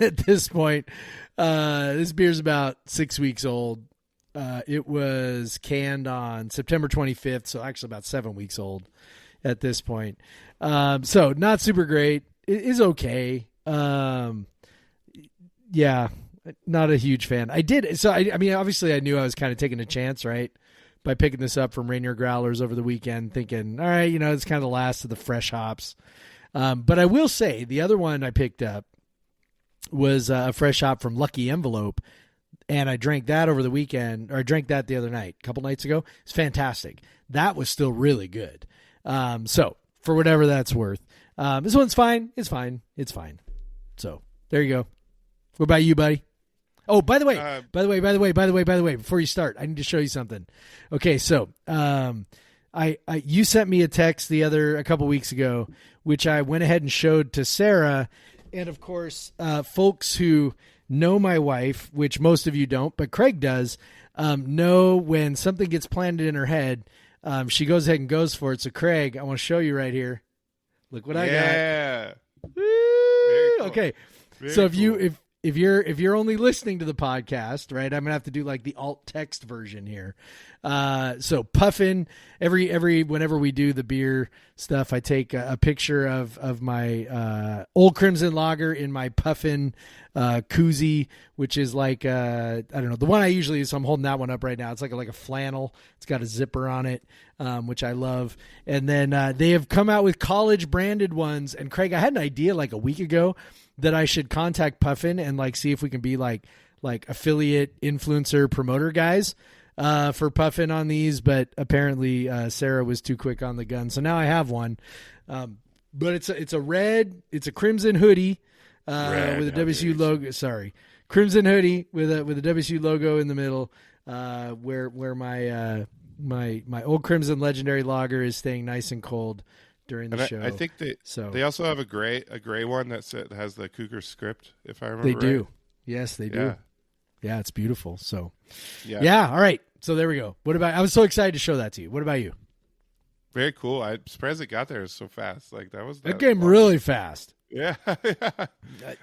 at this point. This beer's about 6 weeks old. It was canned on September 25th, so actually about 7 weeks old at this point. So not super great. It is okay. Yeah, not a huge fan. I mean, obviously I knew I was kind of taking a chance, right? By picking this up from Rainier Growlers over the weekend, thinking, all right, it's kind of the last of the fresh hops. But I will say the other one I picked up was a fresh hop from Lucky Envelope, and I drank that over the weekend, or I drank that the other night, a couple nights ago. It's fantastic. That was still really good. So for whatever that's worth, this one's fine. It's fine. So there you go. What about you, buddy? Oh, by the way, before you start, I need to show you something. Okay, so you sent me a text a couple weeks ago, which I went ahead and showed to Sarah, and of course, folks who know my wife, which most of you don't, but Craig does, know when something gets planted in her head, she goes ahead and goes for it. So, Craig, I want to show you right here. Look what I got. Yeah. Cool. Okay, Very so cool. if you're only listening to the podcast, right, I'm gonna have to do like the alt text version here. So Puffin, whenever we do the beer stuff, I take a picture of my Old Crimson Lager in my Puffin koozie, which is like I don't know, the one I usually use. So I'm holding that one up right now. It's like a flannel. It's got a zipper on it, which I love. And then they have come out with college branded ones. And Craig, I had an idea like a week ago that I should contact Puffin and like see if we can be like affiliate influencer promoter guys for Puffin on these, but apparently Sarah was too quick on the gun, so now I have one. But it's a crimson hoodie with a WSU logo. Sorry, crimson hoodie with a WSU logo in the middle, where my Old Crimson Legendary Lager is staying nice and cold during the show. I think they also have a gray one that has the Cougar script, if I remember they right. do. Yes, they do. Yeah. Yeah, it's beautiful. So, yeah. All right. So there we go. I was so excited to show that to you. What about you? Very cool. I'm surprised it got there so fast. Like that came really fast. Yeah.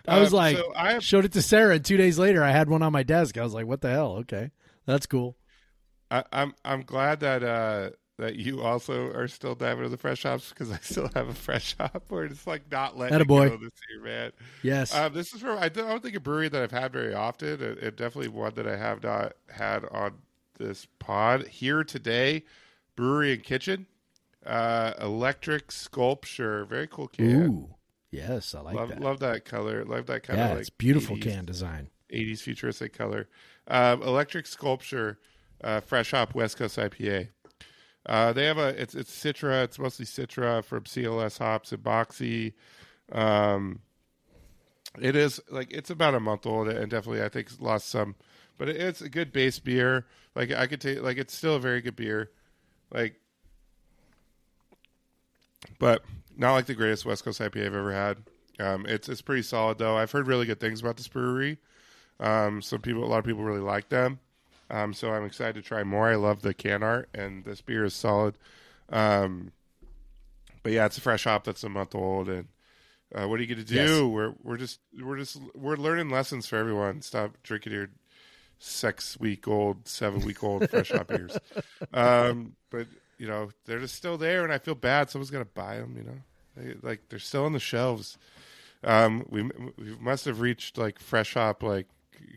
I was like, so I showed it to Sarah, and 2 days later, I had one on my desk. I was like, what the hell? Okay, that's cool. I'm glad that you also are still diving into the fresh hops, because I still have a fresh hop where it's like not letting it go this year, man. Yes. This is from I don't think a brewery that I've had very often. It definitely one that I have not had on this pod here today. Brewery and Kitchen, Electric Sculpture, very cool can. Ooh, yes, I like that. Love that color. Love that kind of like it's beautiful 80s, can design. 80s futuristic color. Electric Sculpture, fresh hop West Coast IPA. They have it's Citra. It's mostly Citra from CLS hops and Boxy. It is like it's about a month old and definitely I think lost some, but it's a good base beer. Like I could take like it's still a very good beer, like, but not like the greatest West Coast IPA I've ever had. It's pretty solid though. I've heard really good things about this brewery. A lot of people really like them. So I'm excited to try more. I love the can art, and this beer is solid. But yeah, it's a fresh hop that's a month old, and what are you going to do? Yes. We're learning lessons for everyone. Stop drinking your 7-week-old fresh hop beers. But they're just still there, and I feel bad. Someone's going to buy them. They're still on the shelves. We must have reached like fresh hop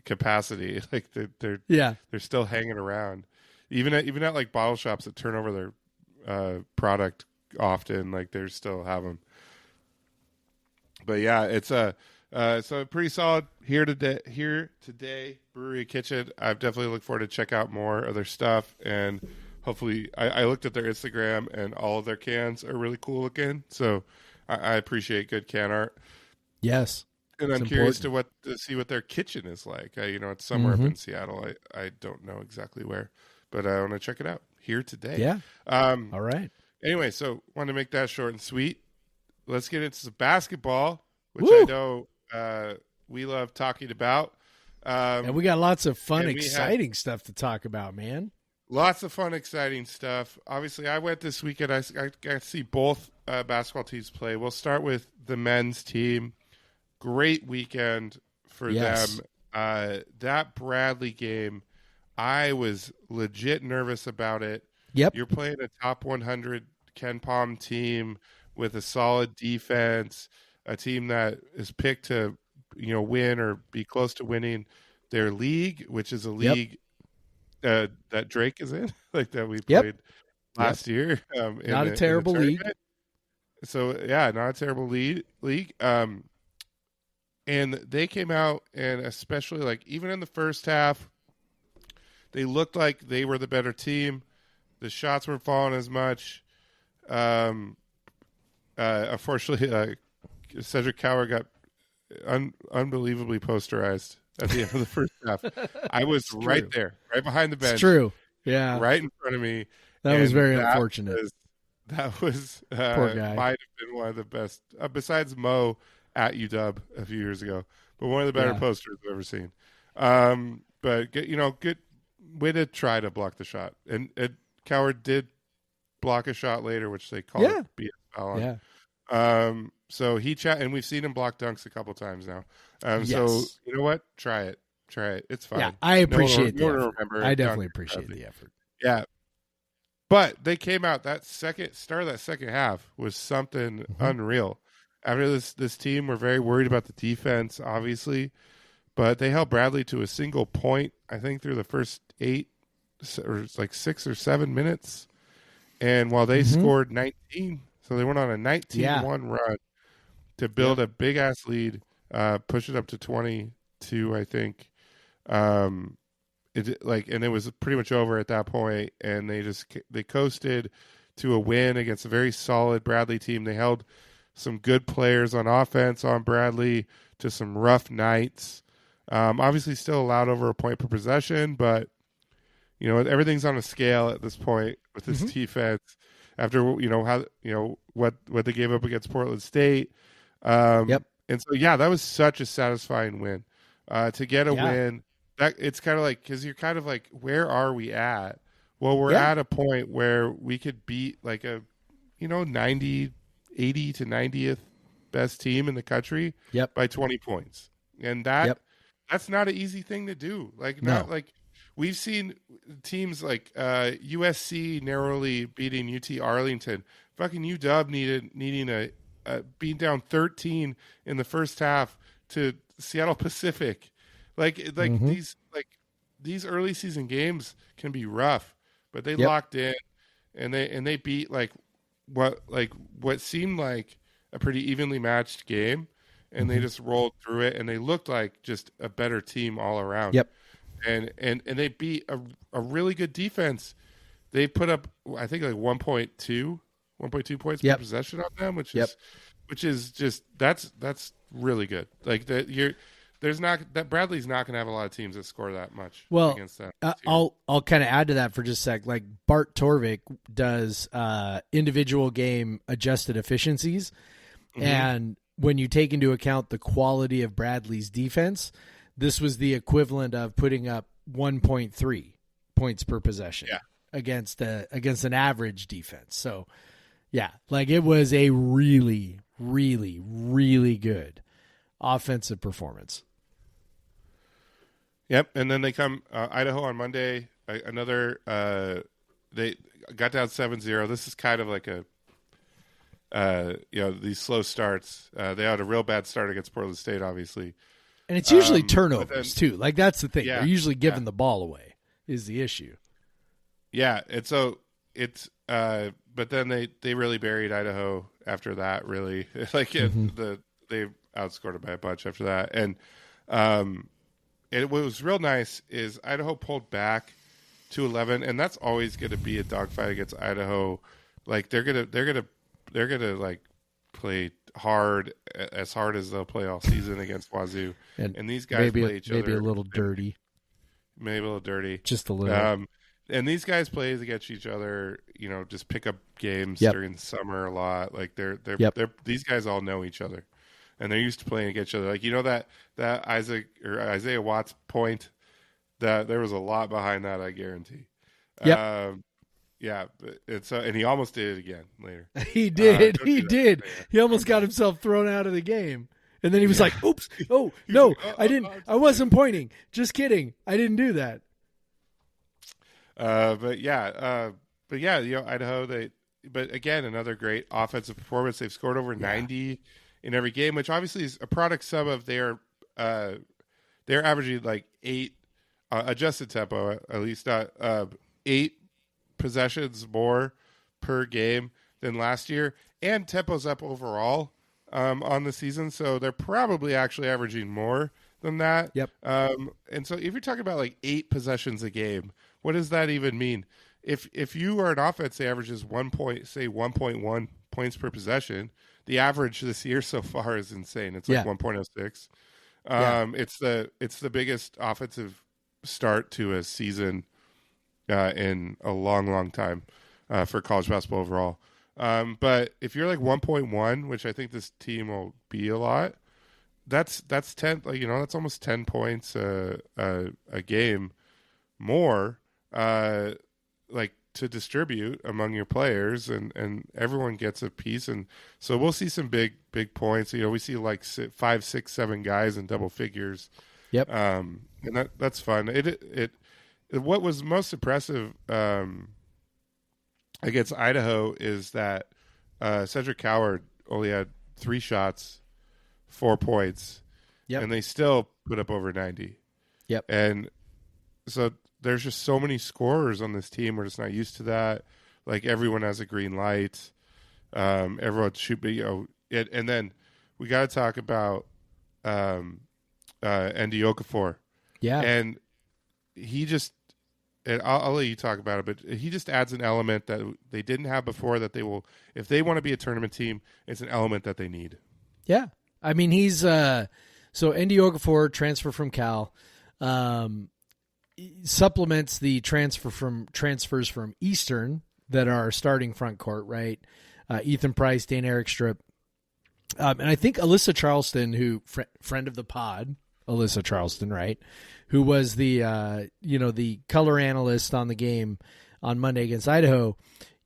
capacity. Like they're still hanging around, even at like bottle shops that turn over their product often. Like they still have them. But yeah, it's a so pretty solid here today. Brewery Kitchen. I definitely look forward to check out more of their stuff, and hopefully, I looked at their Instagram, and all of their cans are really cool looking. So I appreciate good can art. Yes, and I'm curious to see what their kitchen is like. It's somewhere up in Seattle. I don't know exactly where, but I want to check it out here today. Yeah. All right. Anyway, so want to make that short and sweet. Let's get into some basketball, which Woo! I know we love talking about. And we got lots of fun, exciting stuff to talk about, man. Lots of fun, exciting stuff. Obviously, I went this weekend. I got to see both basketball teams play. We'll start with the men's team. Great weekend for them. That Bradley game, I was legit nervous about it. Yep. You're playing a top 100 Ken Palm team with a solid defense, a team that is picked to, win or be close to winning their league, which is a league that Drake is in, like that we played last year. Not a terrible league. So not a terrible league. And they came out, and especially even in the first half, they looked like they were the better team. The shots weren't falling as much. Unfortunately, Cedric Coward got unbelievably posterized at the end of the first half. I was right there, right behind the bench. It's true. Yeah. Right in front of me. That was very unfortunate. That was poor guy. Might have been one of the best, besides Mo at UW a few years ago, but one of the better posters I've ever seen. But good way to try to block the shot. And Coward did block a shot later, which they called it BS foul on. Yeah. So and we've seen him block dunks a couple times now. Yes. So you know what? Try it. It's fine. Yeah, I appreciate the effort. Remember I definitely appreciate the effort. Yeah. But they came out start of that second half was something unreal. After this team were very worried about the defense, obviously, but they held Bradley to a single point, I think, through the first 8 or 6 or 7 minutes. And while they scored 19, so they went on a 19-1 run to build a big-ass lead, push it up to 22, I think. And it was pretty much over at that point, and they coasted to a win against a very solid Bradley team. They held some good players on offense on Bradley to some rough nights. Obviously still allowed over a point per possession, but everything's on a scale at this point with this defense after what they gave up against Portland State. And so that was such a satisfying win. To get a win, that it's kind of because you're kind of where are we at? Well, we're at a point where we could beat a 80 to 90th best team in the country by 20 points. And that's not an easy thing to do. We've seen teams like USC narrowly beating UT Arlington. Fucking UW needing a being down 13 in the first half to Seattle Pacific. These early season games can be rough, but they locked in and they beat what seemed like a pretty evenly matched game, and they just rolled through it, and they looked like just a better team all around. And they beat a really good defense. They put up, I think, 1.2 points per possession on them, which is just that's really good. Bradley's not going to have a lot of teams that score that much against that. I'll kind of add to that for just a sec. Bart Torvik does individual game adjusted efficiencies, and when you take into account the quality of Bradley's defense, this was the equivalent of putting up 1.3 points per possession against an average defense. So, it was a really, really, really good offensive performance. Yep, and then they come Idaho on Monday. They got down 7-0. This is kind of like these slow starts. They had a real bad start against Portland State, obviously. And it's usually turnovers, too. That's the thing. They're usually giving the ball away is the issue. Yeah, and so it's but then they really buried Idaho after that, really. outscored by a bunch after that. And what was real nice is Idaho pulled back to 11, and that's always going to be a dogfight against Idaho. Like they're gonna like play hard as they'll play all season against Wazoo. And these guys play each other. Maybe a little dirty. Maybe a little dirty. Just a little. And these guys play against each other, just pick up games Yep. during the summer a lot. Like they're these guys all know each other, and they're used to playing against each other. Like that Isaiah Watts point, that there was a lot behind that, I guarantee. Yep. Yeah, and he almost did it again later. He did. He do did. that. He almost got himself thrown out of the game. And then he was like, oops. Oh, no, like, I didn't. I wasn't pointing. Just kidding. I didn't do that. But yeah, Idaho, but again, another great offensive performance. They've scored over 90 in every game, which obviously is a product sum of they're averaging like 8 adjusted tempo, at least 8 possessions more per game than last year, and tempo's up overall on the season, so they're probably actually averaging more than that. Yep. And so if you're talking about like 8 possessions a game, what does that even mean? If you are an offense that averages 1.1 points per possession, the average this year so far is insane. It's like 1.06. It's the biggest offensive start to a season in a long time for college basketball overall. But if you're like 1.1, which I think this team will be a lot, that's 10. Like, that's almost 10 points a game more, like to distribute among your players, and everyone gets a piece. And so we'll see some big points. We see like 5, 6, 7 guys in double figures. Yep. And that's fun. What was most impressive against Idaho is that Cedric Coward only had 3 shots, 4 points, and they still put up over 90. Yep. And so there's just so many scorers on this team. We're just not used to that. Like everyone has a green light. Everyone should be, and then we got to talk about Andy Okafor. Yeah. And he just, and I'll let you talk about it, but he just adds an element that they didn't have before that they will, if they want to be a tournament team, it's an element that they need. Yeah. I mean, he's, so Andy Okafor, transfer from Cal, supplements the transfers from Eastern that are starting front court, right? Ethan Price, Dane Erickstrip. And I think Alyssa Charleston, who friend of the pod, Alyssa Charleston, right? Who was the, the color analyst on the game on Monday against Idaho.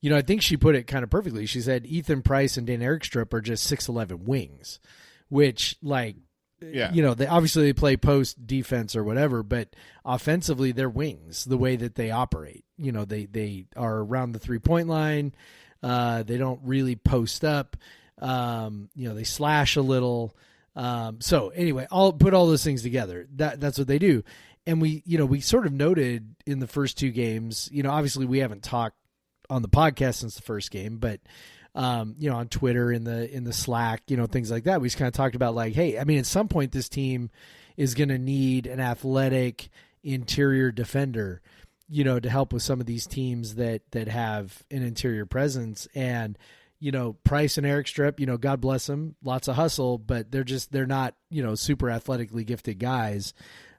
I think she put it kind of perfectly. She said Ethan Price and Dane Erickstrip are just 6'11" wings, which they obviously they play post defense or whatever, but offensively they're wings the way that they operate. They are around the 3-point line. They don't really post up. They slash a little. So anyway, I'll put all those things together. That's what they do. And we sort of noted in the first 2 games, obviously we haven't talked on the podcast since the first game, but on Twitter, in the Slack, things like that, we just kind of talked about like, hey, I mean, at some point this team is going to need an athletic interior defender, to help with some of these teams that have an interior presence. And, Price and Erickstrip, God bless them, lots of hustle, but they're not, super athletically gifted guys.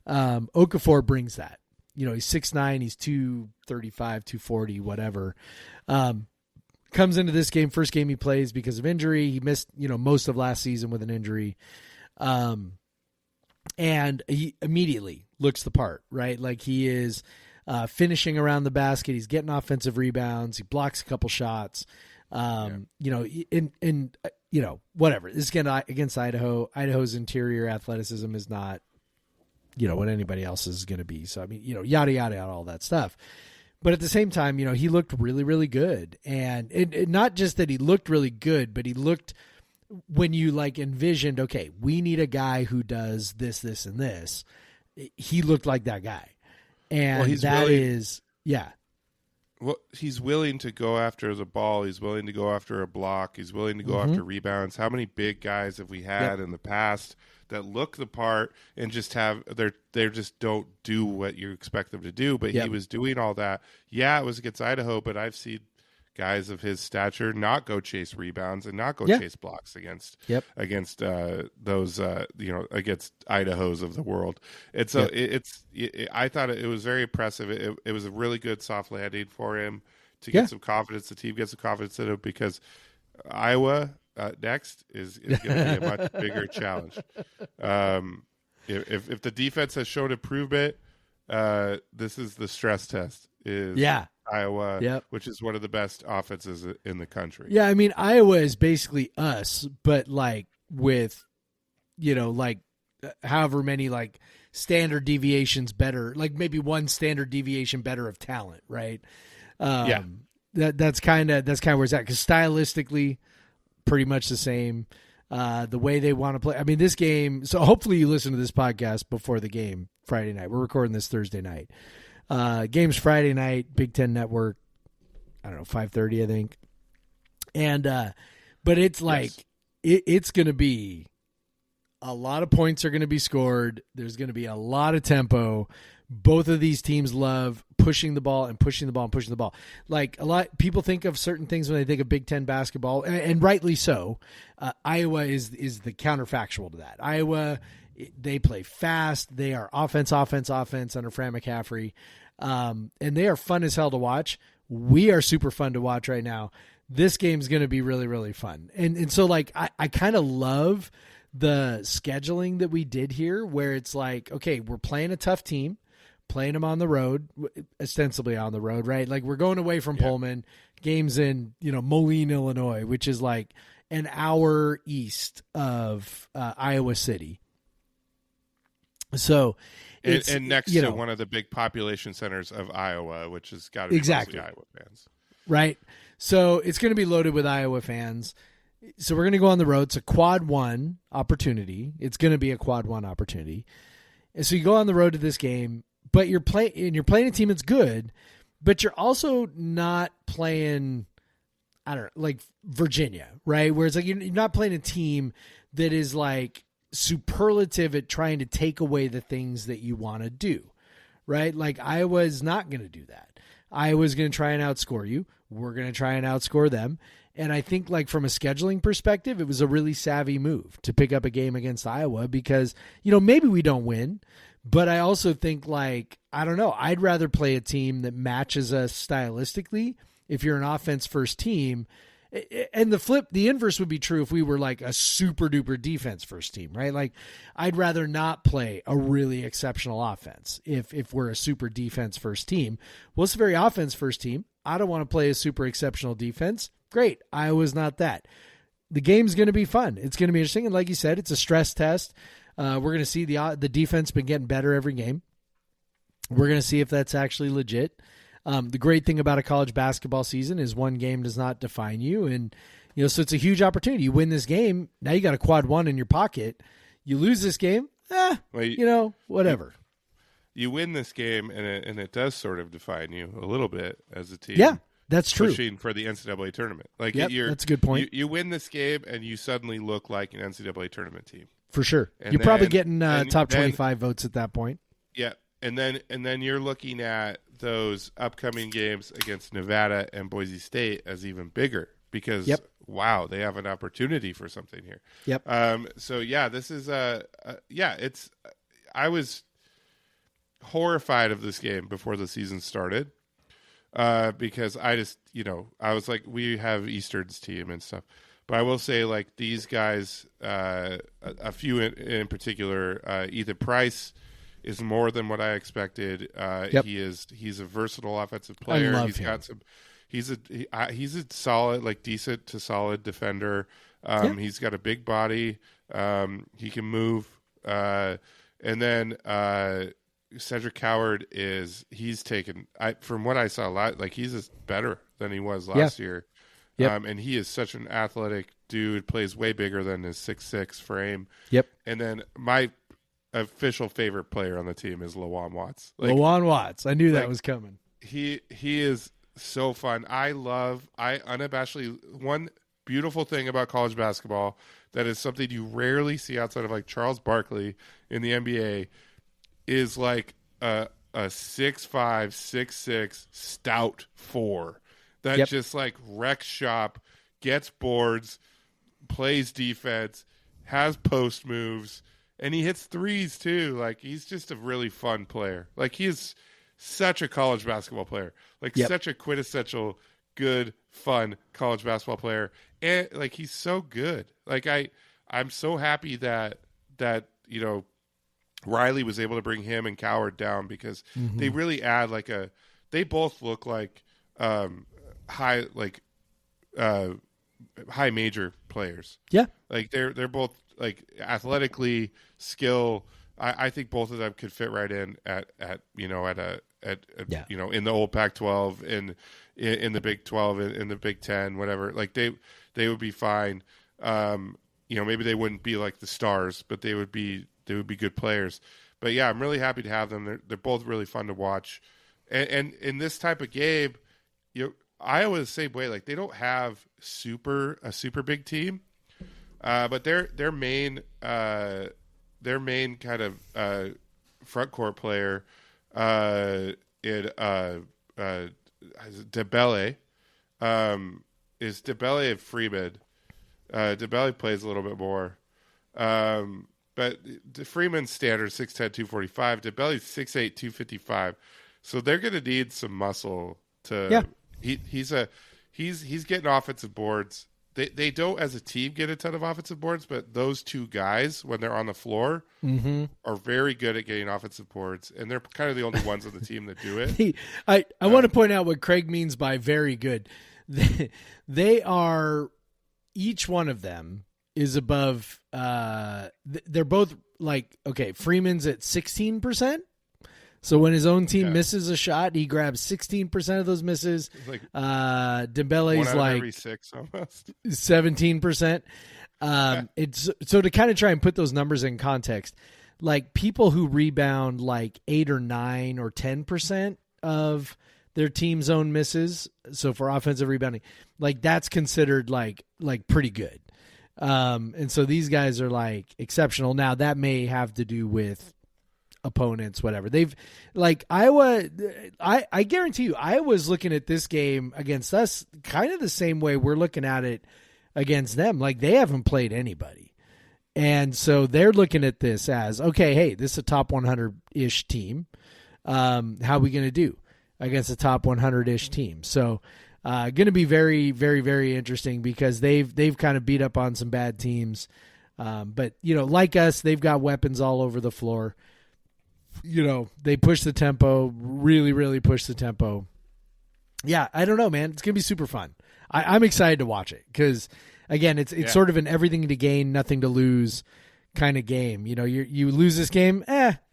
Okafor brings that. He's 6'9", he's 235, 240, whatever. Comes into this game, first game he plays because of injury. He missed, most of last season with an injury. And he immediately looks the part, right? Like he is finishing around the basket. He's getting offensive rebounds. He blocks a couple shots. Whatever. This is against Idaho. Idaho's interior athleticism is not, what anybody else is going to be. So, I mean, yada, yada, yada, all that stuff. But at the same time, he looked really, really good. And it not just that he looked really good, but he looked, when you like envisioned, okay, we need a guy who does this, this, and this. He looked like that guy. And Well, he's willing to go after the ball. He's willing to go after a block. He's willing to go after rebounds. How many big guys have we had in the past that look the part and just they just don't do what you expect them to do? But he was doing all that. Yeah, it was against Idaho, but I've seen guys of his stature not go chase rebounds and not go chase blocks against those against Idaho's of the world. And so I thought it was very impressive. It was a really good soft landing for him to get some confidence. The team gets some confidence in him because Iowa next is going to be a much bigger challenge. If the defense has shown improvement, this is the stress test. Iowa, which is one of the best offenses in the country. Yeah, I mean, Iowa is basically us, but like with, however many like standard deviations better, like maybe one standard deviation better of talent, right? That's kind of where it's at, because stylistically, pretty much the same. The way they want to play. I mean, this game. So hopefully you listen to this podcast before the game Friday night. We're recording this Thursday night. Game's Friday night, Big Ten Network. I don't know, 5:30, I think. And but it's like it's going to be a lot of points are going to be scored. There's going to be a lot of tempo. Both of these teams love pushing the ball and pushing the ball and pushing the ball. Like a lot people think of certain things when they think of Big Ten basketball, and rightly so. Iowa is the counterfactual to that. Iowa, they play fast. They are offense under Fran McCaffrey. And they are fun as hell to watch. We are super fun to watch right now. This game's going to be really, really fun. And so like, I kind of love the scheduling that we did here, where it's like, okay, we're playing a tough team, playing them on the road, ostensibly on the road, right? Like we're going away from Pullman, games in, Moline, Illinois, which is like an hour east of Iowa City. So, and next to one of the big population centers of Iowa, which has got to be mostly Iowa fans. Right. So it's going to be loaded with Iowa fans. So we're going to go on the road. It's a quad one opportunity. It's going to be a quad one opportunity. And so you go on the road to this game, but you're playing a team that's good, but you're also not playing, I don't know, like Virginia, right? Where it's like you're not playing a team that is like superlative at trying to take away the things that you want to do, right? Like Iowa is not going to do that. Iowa's going to try and outscore you. We're going to try and outscore them. And I think like from a scheduling perspective, it was a really savvy move to pick up a game against Iowa because, maybe we don't win, but I also think like, I don't know, I'd rather play a team that matches us stylistically if you're an offense first team. And the inverse would be true if we were like a super duper defense first team, right? Like I'd rather not play a really exceptional offense if we're a super defense first team. Well, it's a very offense first team. I don't want to play a super exceptional defense. Great. Iowa's not that. The game's going to be fun. It's going to be interesting. And like you said, it's a stress test. We're going to see the defense been getting better every game. We're going to see if that's actually legit. The great thing about a college basketball season is one game does not define you. And, so it's a huge opportunity. You win this game. Now you got a quad one in your pocket. You lose this game. Whatever. You win this game and it does sort of define you a little bit as a team. Yeah, that's true. Pushing for the NCAA tournament. Like that's a good point. You win this game and you suddenly look like an NCAA tournament team. For sure. You're probably getting top 25 votes at that point. Yeah. And then you're looking at those upcoming games against Nevada and Boise State as even bigger because wow, they have an opportunity for something here. Yep. So yeah, this is I was horrified of this game before the season started because I just I was like, we have Eastern's team and stuff, but I will say like these guys, a few in particular, Ethan Price is more than what I expected. He's a versatile offensive player. I love him. He's a solid, like decent to solid defender. He's got a big body. He can move. And then Cedric Coward he's taken, from what I saw, like he's better than he was last year. Yep. And he is such an athletic dude, plays way bigger than his 6'6" frame. Yep. And then my official favorite player on the team is Lawan Watts. Lawan Watts. I knew that was coming. He is so fun. I unabashedly, one beautiful thing about college basketball that is something you rarely see outside of like Charles Barkley in the NBA is like a 6'5", 6'6" stout four that just like wrecks shop, gets boards, plays defense, has post moves, and he hits threes too. Like he's just a really fun player. Like he is such a college basketball player. Like such a quintessential good, fun college basketball player. And like he's so good. Like I'm so happy that you know Riley was able to bring him and Coward down because they really add like they both look like high major players. Yeah. Like they're both like athletically skill. I think both of them could fit right in at you know in the old Pac-12 in the Big 12 in the Big 10 whatever. Like they would be fine. You know, maybe they wouldn't be like the stars, but they would be good players. But yeah, I'm really happy to have them. They're both really fun to watch. And in this type of game, you know, Iowa is the same way. Like they don't have a super big team, but their main kind of front court player DeBelle is DeBelle and Freeman. DeBelle plays a little bit more, but Freeman's standard 6'10", 245. DeBelle's 6'8", 255. So they're going to need some muscle to. Yeah. He's getting offensive boards. They don't as a team get a ton of offensive boards, but those two guys when they're on the floor are very good at getting offensive boards, and they're kind of the only ones on the team that do it. I want to point out what Craig means by very good. They are, each one of them is above. They're both like, okay, Freeman's at 16%. So when his own team misses a shot, he grabs 16% of those misses. Like Dembele's like every 6 almost 17%. It's so to kind of try and put those numbers in context, like people who rebound like 8 or 9 or 10% of their team's own misses. So for offensive rebounding, like that's considered like pretty good. And so these guys are like exceptional. Now that may have to do with opponents, whatever. They've like Iowa. I guarantee you, Iowa's looking at this game against us kind of the same way we're looking at it against them. Like they haven't played anybody. And so they're looking at this as, okay, hey, this is a top 100-ish team. How are we going to do against a top 100-ish team? So going to be very, very, very interesting because they've kind of beat up on some bad teams. But, you know, like us, they've got weapons all over the floor. You know, they push the tempo, really, really push the tempo. Yeah, I don't know, man. It's going to be super fun. I'm excited to watch it because, again, it's sort of an everything to gain, nothing to lose kind of game. You know, you lose this game,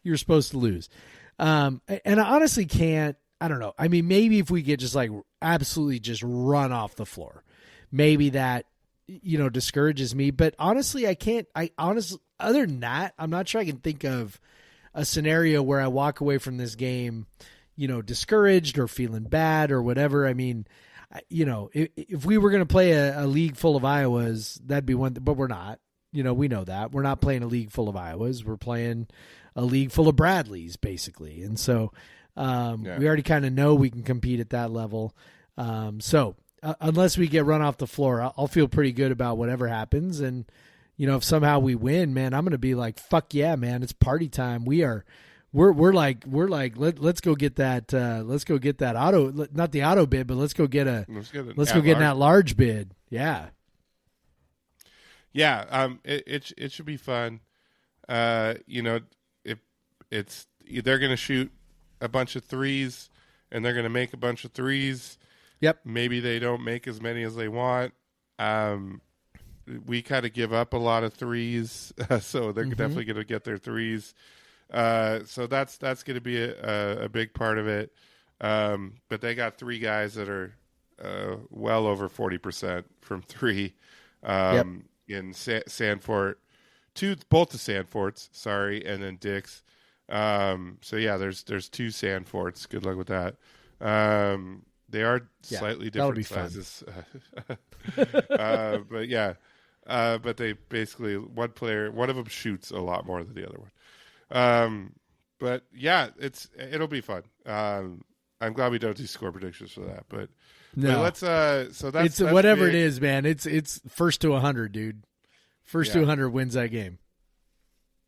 you're supposed to lose. And I honestly can't, I don't know. I mean, maybe if we get just like absolutely just run off the floor, maybe that, you know, discourages me. But honestly, other than that, I'm not sure I can think of a scenario where I walk away from this game, you know, discouraged or feeling bad or whatever. I mean, you know, if we were going to play a league full of Iowas, that'd be one, but we're not. You know, we know that. We're not playing a league full of Iowas. We're playing a league full of Bradleys, basically. And so we already kind of know we can compete at that level. So unless we get run off the floor, I'll feel pretty good about whatever happens. And, you know, if somehow we win, man, I'm going to be like, fuck yeah, man, it's party time. We're like, let's go get that. Let's go get that auto, not the auto bid, but let's go get that large bid. Yeah. Yeah. It should be fun. You know, they're going to shoot a bunch of threes and they're going to make a bunch of threes. Yep. Maybe they don't make as many as they want. We kind of give up a lot of threes, so they're definitely going to get their threes. So that's going to be a big part of it. But they got 3 guys that are well over 40% from 3 in Sanford, both the Sanfords, sorry, and then Dix. So yeah, there's 2 Sanfords. Good luck with that. They are Yeah, slightly that'll be different fun. sizes. But yeah. But they basically, one of them shoots a lot more than the other one. But yeah, it'll be fun. I'm glad we don't do score predictions for that, but let's. So that's whatever big. it is, man. It's first to 100, dude. First to 100 wins that game.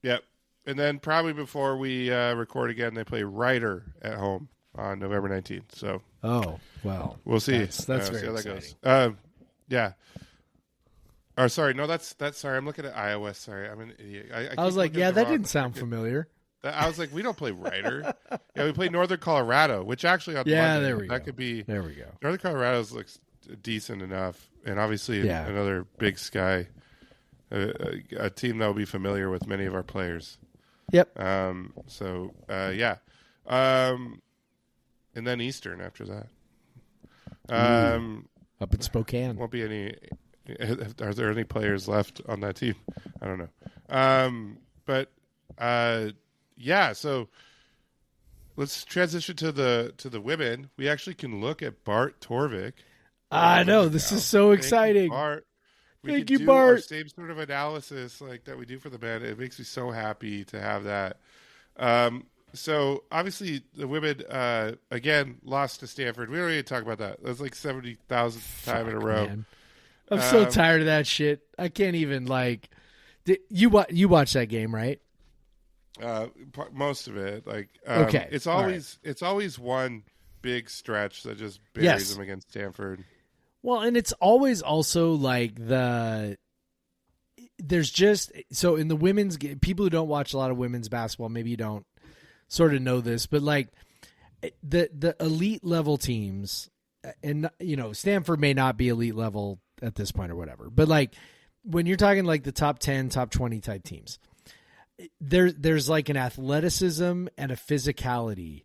Yep. And then probably before we record again, they play Ryder at home on November 19th. So we'll see. That's very see how exciting. that goes. Yeah. Or sorry, no, that's sorry. I'm looking at Iowa. Sorry, I'm an idiot. I was like, that didn't sound familiar. I was like, we don't play Ryder. Yeah, we play Northern Colorado, which actually on Yeah, Monday, there we go. could be. There we go. Northern Colorado looks decent enough, and obviously another Big Sky, a team that will be familiar with many of our players. Yep. Yeah. And then Eastern after that. Up in Spokane. Won't be any. Are there any players left on that team? I don't know. Yeah. So let's transition to the women. We actually can look at Bart Torvik. I know, this is so exciting. Bart. Thank can you, do Bart. Our same sort of analysis like that we do for the men. It makes me so happy to have that. So obviously the women again lost to Stanford. We don't need to talk about that. That's like 70,000th time in a row. Man. I'm so tired of that shit. I can't even you watch that game, right? Most of it, okay. It's always one big stretch that just buries them against Stanford. Well, and it's always also there's just so in the women's people who don't watch a lot of women's basketball, maybe you don't sort of know this, but the elite level teams, and Stanford may not be elite level at this point or whatever, but when you're talking the top 10, top 20 type teams, there's an athleticism and a physicality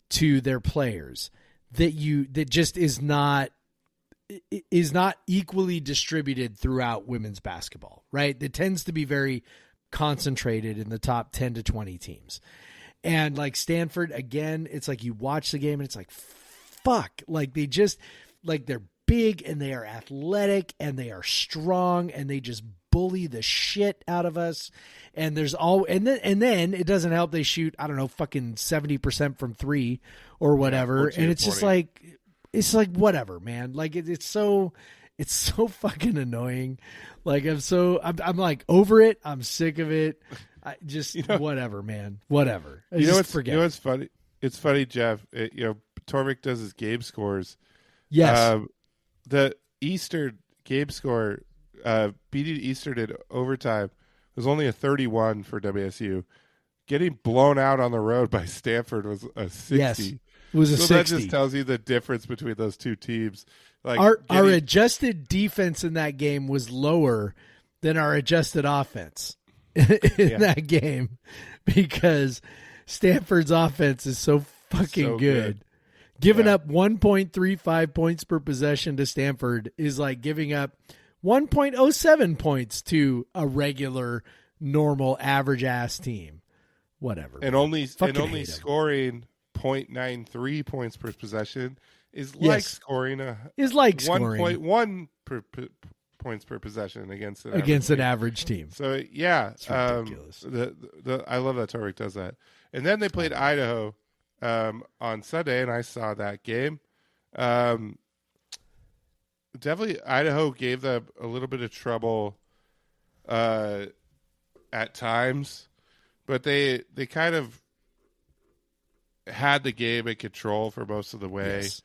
to their players that just is not equally distributed throughout women's basketball, right? It tends to be very concentrated in the top 10 to 20 teams. And Stanford, again, it's you watch the game and it's fuck, they just they're big and they are athletic and they are strong and they just bully the shit out of us. And then it doesn't help they shoot, I don't know, fucking 70% from 3 or whatever. And it's just it's whatever, man. It's so fucking annoying. I'm over it. I'm sick of it. I just whatever, man. Whatever. Forget. What's funny? It's funny, Jeff. Torvik does his game scores. Yes. The Eastern game score, beating Eastern in overtime, was only a 31 for WSU. Getting blown out on the road by Stanford was a 60. Yes. It was a 60. That just tells you the difference between those two teams. Our adjusted defense in that game was lower than our adjusted offense in that game because Stanford's offense is so fucking good. Giving up 1.35 points per possession to Stanford is like giving up 1.07 points to a regular, normal, average-ass team. Whatever. And only scoring 0.93 points per possession is scoring 1.1 points per possession against an average team. So yeah, it's ridiculous. I love that Torvik does that. And then they played Idaho on Sunday, and I saw that game. Definitely, Idaho gave them a little bit of trouble at times, but they kind of had the game in control for most of the way. Yes.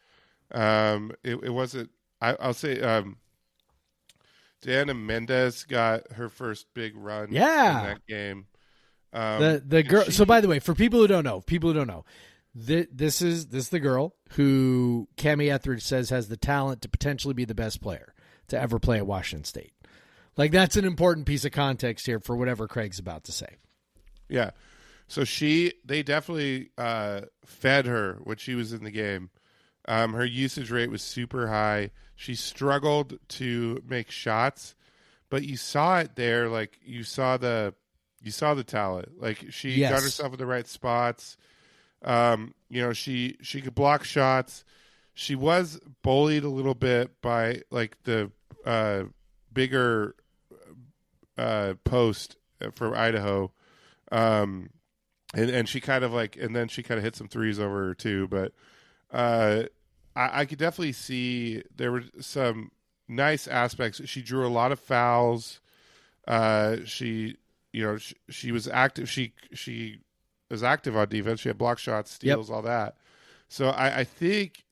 It wasn't. I'll say Diana Mendez got her first big run in that game. The girl. So by the way, for people who don't know, this is the girl who Cammie Etheridge says has the talent to potentially be the best player to ever play at Washington State. That's an important piece of context here for whatever Craig's about to say. Yeah. So they definitely fed her when she was in the game. Her usage rate was super high. She struggled to make shots, but you saw it there. You saw the talent. She got herself in the right spots. She could block shots. she was bullied a little bit by like the bigger post for Idaho. And she kind of like, and then she kind of hit some threes over her too. But I could definitely see there were some nice aspects. She drew a lot of fouls. She was active. She was active on defense. She had block shots, steals, all that. So I think,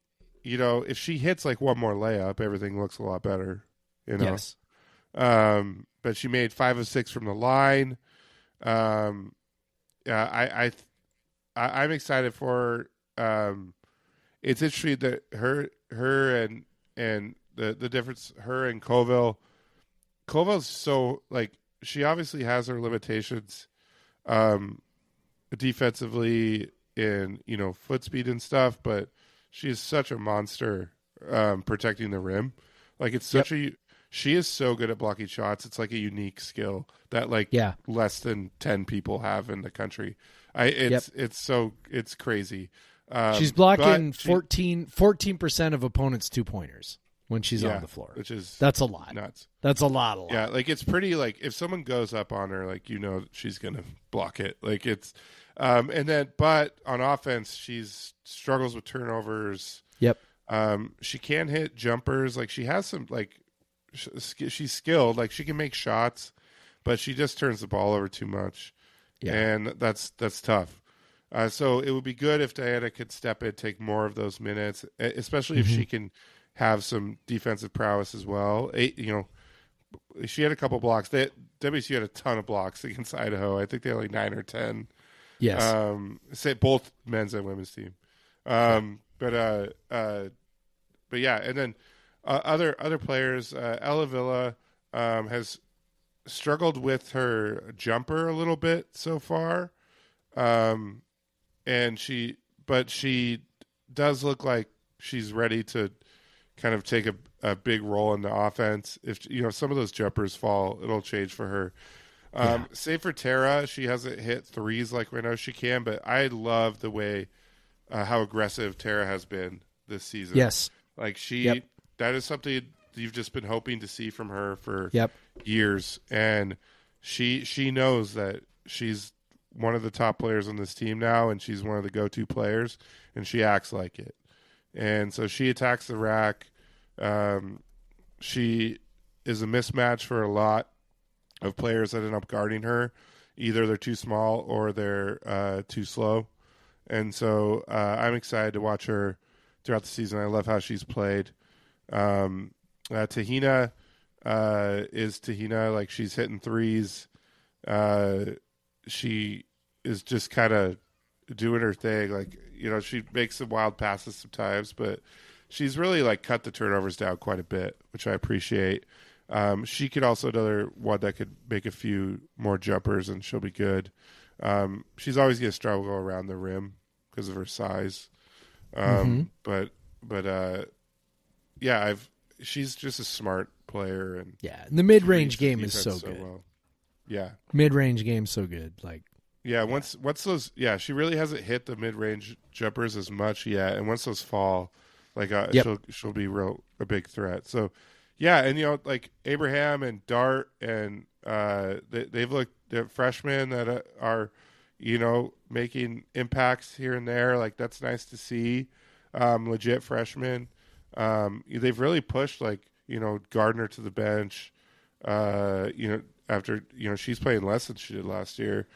if she hits like one more layup, everything looks a lot better. Yes. But she made 5 of 6 from the line. I'm excited for her. It's interesting that her and the difference, her and Colville's so like, she obviously has her limitations defensively in foot speed and stuff, but she is such a monster protecting the rim. Like it's such she is so good at blocking shots. It's like a unique skill that less than 10 people have in the country. It's crazy. She's blocking 14% of opponents' 2-pointers when she's on the floor, that's a lot. Nuts. That's a lot. Yeah, like it's pretty. Like if someone goes up on her, like she's gonna block it. Like it's, but on offense, she's struggles with turnovers. Yep. She can hit jumpers. Like she has some like. She's skilled, like she can make shots, but she just turns the ball over too much, and that's tough. So it would be good if Diana could step in, take more of those minutes, especially if she can have some defensive prowess as well. She had a couple blocks. WSU had a ton of blocks against Idaho. I think they had like 9 or 10. Yes. Say both men's and women's team. But yeah, and then. Other players, Ella Villa has struggled with her jumper a little bit so far, and she does look like she's ready to kind of take a big role in the offense. If some of those jumpers fall, it'll change for her. Save for Tara, she hasn't hit threes like I know she can, but I love the way how aggressive Tara has been this season. Yes, like she. That is something you've just been hoping to see from her for years. And she knows that she's one of the top players on this team now, and she's one of the go-to players, and she acts like it. And so she attacks the rack. She is a mismatch for a lot of players that end up guarding her. Either they're too small or they're too slow. And so I'm excited to watch her throughout the season. I love how she's played. Tahina is Tahina, like she's hitting threes. She is just kind of doing her thing. Like, she makes some wild passes sometimes, but she's really like cut the turnovers down quite a bit, which I appreciate. She could also another one that could make a few more jumpers and she'll be good. She's always going to struggle around the rim because of her size. But she's just a smart player, and the mid-range game is so good. Well. Yeah, mid-range game's so good. Like, once those, she really hasn't hit the mid-range jumpers as much yet, and once those fall, like she'll be a big threat. So, and like Abraham and Dart, and they've looked at freshmen that are, making impacts here and there. Like that's nice to see, legit freshmen. They've really pushed Gardner to the bench, after, she's playing less than she did last year.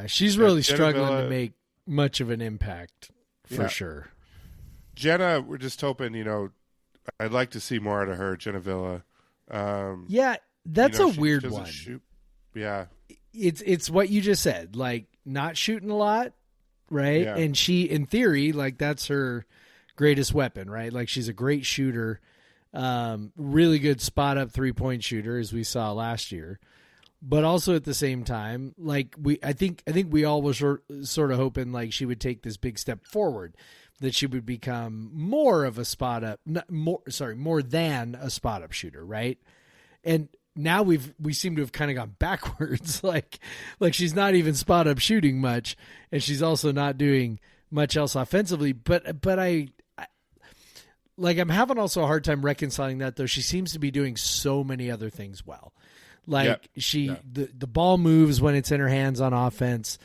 She's really struggling to make much of an impact for sure. Jenna, we're just hoping, I'd like to see more out of her, Jenna Villa. That's a weird one. Shoot. Yeah. It's what you just said, like not shooting a lot, right? Yeah. And she, in theory, like that's her greatest weapon, right? Like she's a great shooter, really good spot up 3-point shooter, as we saw last year. But also at the same time, like I think we all were sort of hoping like she would take this big step forward, that she would become more of a more than a spot up shooter, right? And now we seem to have kind of gone backwards, like she's not even spot up shooting much, and she's also not doing much else offensively. But like I'm having also a hard time reconciling that, though. She seems to be doing so many other things well. Like the ball moves when it's in her hands on offense.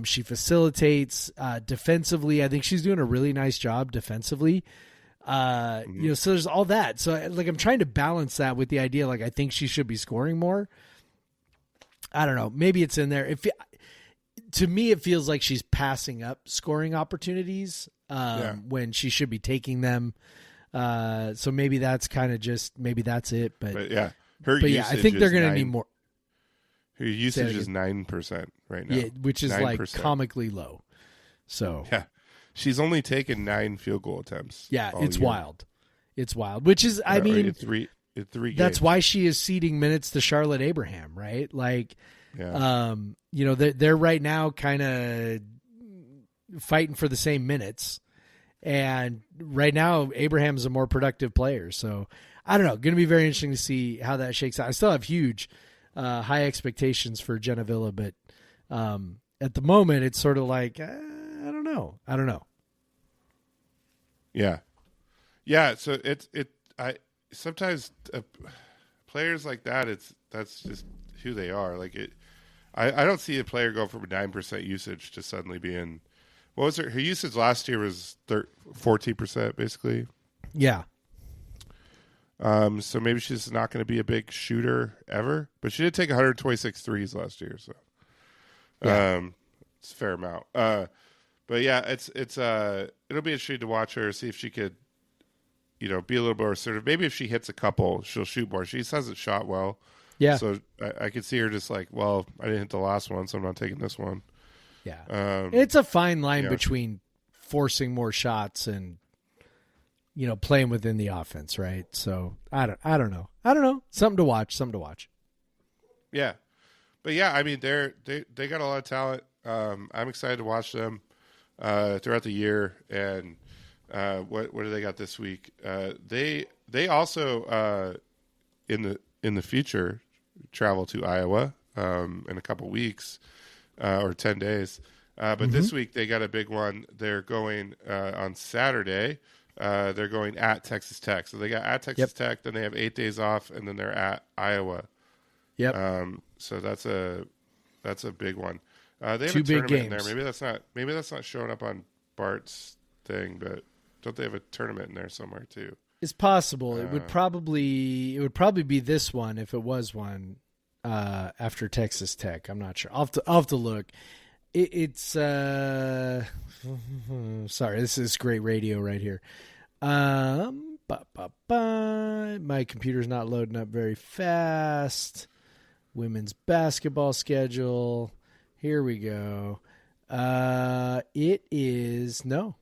She facilitates defensively. I think she's doing a really nice job defensively. You know, so there's all that. So like, I'm trying to balance that with the idea, like, I think she should be scoring more. I don't know. Maybe it's in there. To me, it feels like she's passing up scoring opportunities when she should be taking them. So maybe that's kind of maybe that's it. But yeah, I think they're going to need more. Her usage is 9% right now. Yeah, which is 9%. like comically low. So yeah, she's only taken 9 field goal attempts. Yeah, it's wild. It's wild. Which is, I mean, three games. That's why she is ceding minutes to Charlotte Abraham, right? Like, you know, they're right now kind of fighting for the same minutes, and right now Abraham's a more productive player. So I don't know. Going to be very interesting to see how that shakes out. I still have huge. High expectations for Jenna Villa, but at the moment it's sort of like I don't know. Yeah. So I sometimes players like that. That's just who they are. Like I don't see a player go from 9% usage to suddenly being. What was her usage last year was 14% basically. Yeah. So maybe she's not going to be a big shooter ever, but she did take 126 threes last year. So, it's a fair amount. But yeah, it'll be interesting to watch her, see if she could, you know, be a little more assertive. Maybe if she hits a couple, she'll shoot more. She hasn't shot well. Yeah. So I could see her just like, well, I didn't hit the last one, so I'm not taking this one. Yeah. It's a fine line between forcing more shots and, you know, playing within the offense, right? So I don't know. Something to watch. Yeah, but yeah, I mean, they got a lot of talent. I'm excited to watch them throughout the year. And what do they got this week? They also in the future travel to Iowa in a couple weeks or 10 days. But this week they got a big one. They're going on Saturday. They're going at Texas Tech. So they got at Texas Tech, then they have 8 days off, and then they're at Iowa. Yep. So that's a big one. They have Two a big tournament games. in there. Maybe that's not showing up on Bart's thing, but don't they have a tournament in there somewhere too? It's possible. It would probably be this one if it was one after Texas Tech. I'm not sure. I'll have to look. It's sorry, this is great radio right here. My computer's not loading up very fast. Women's basketball schedule. Here we go. It is nope.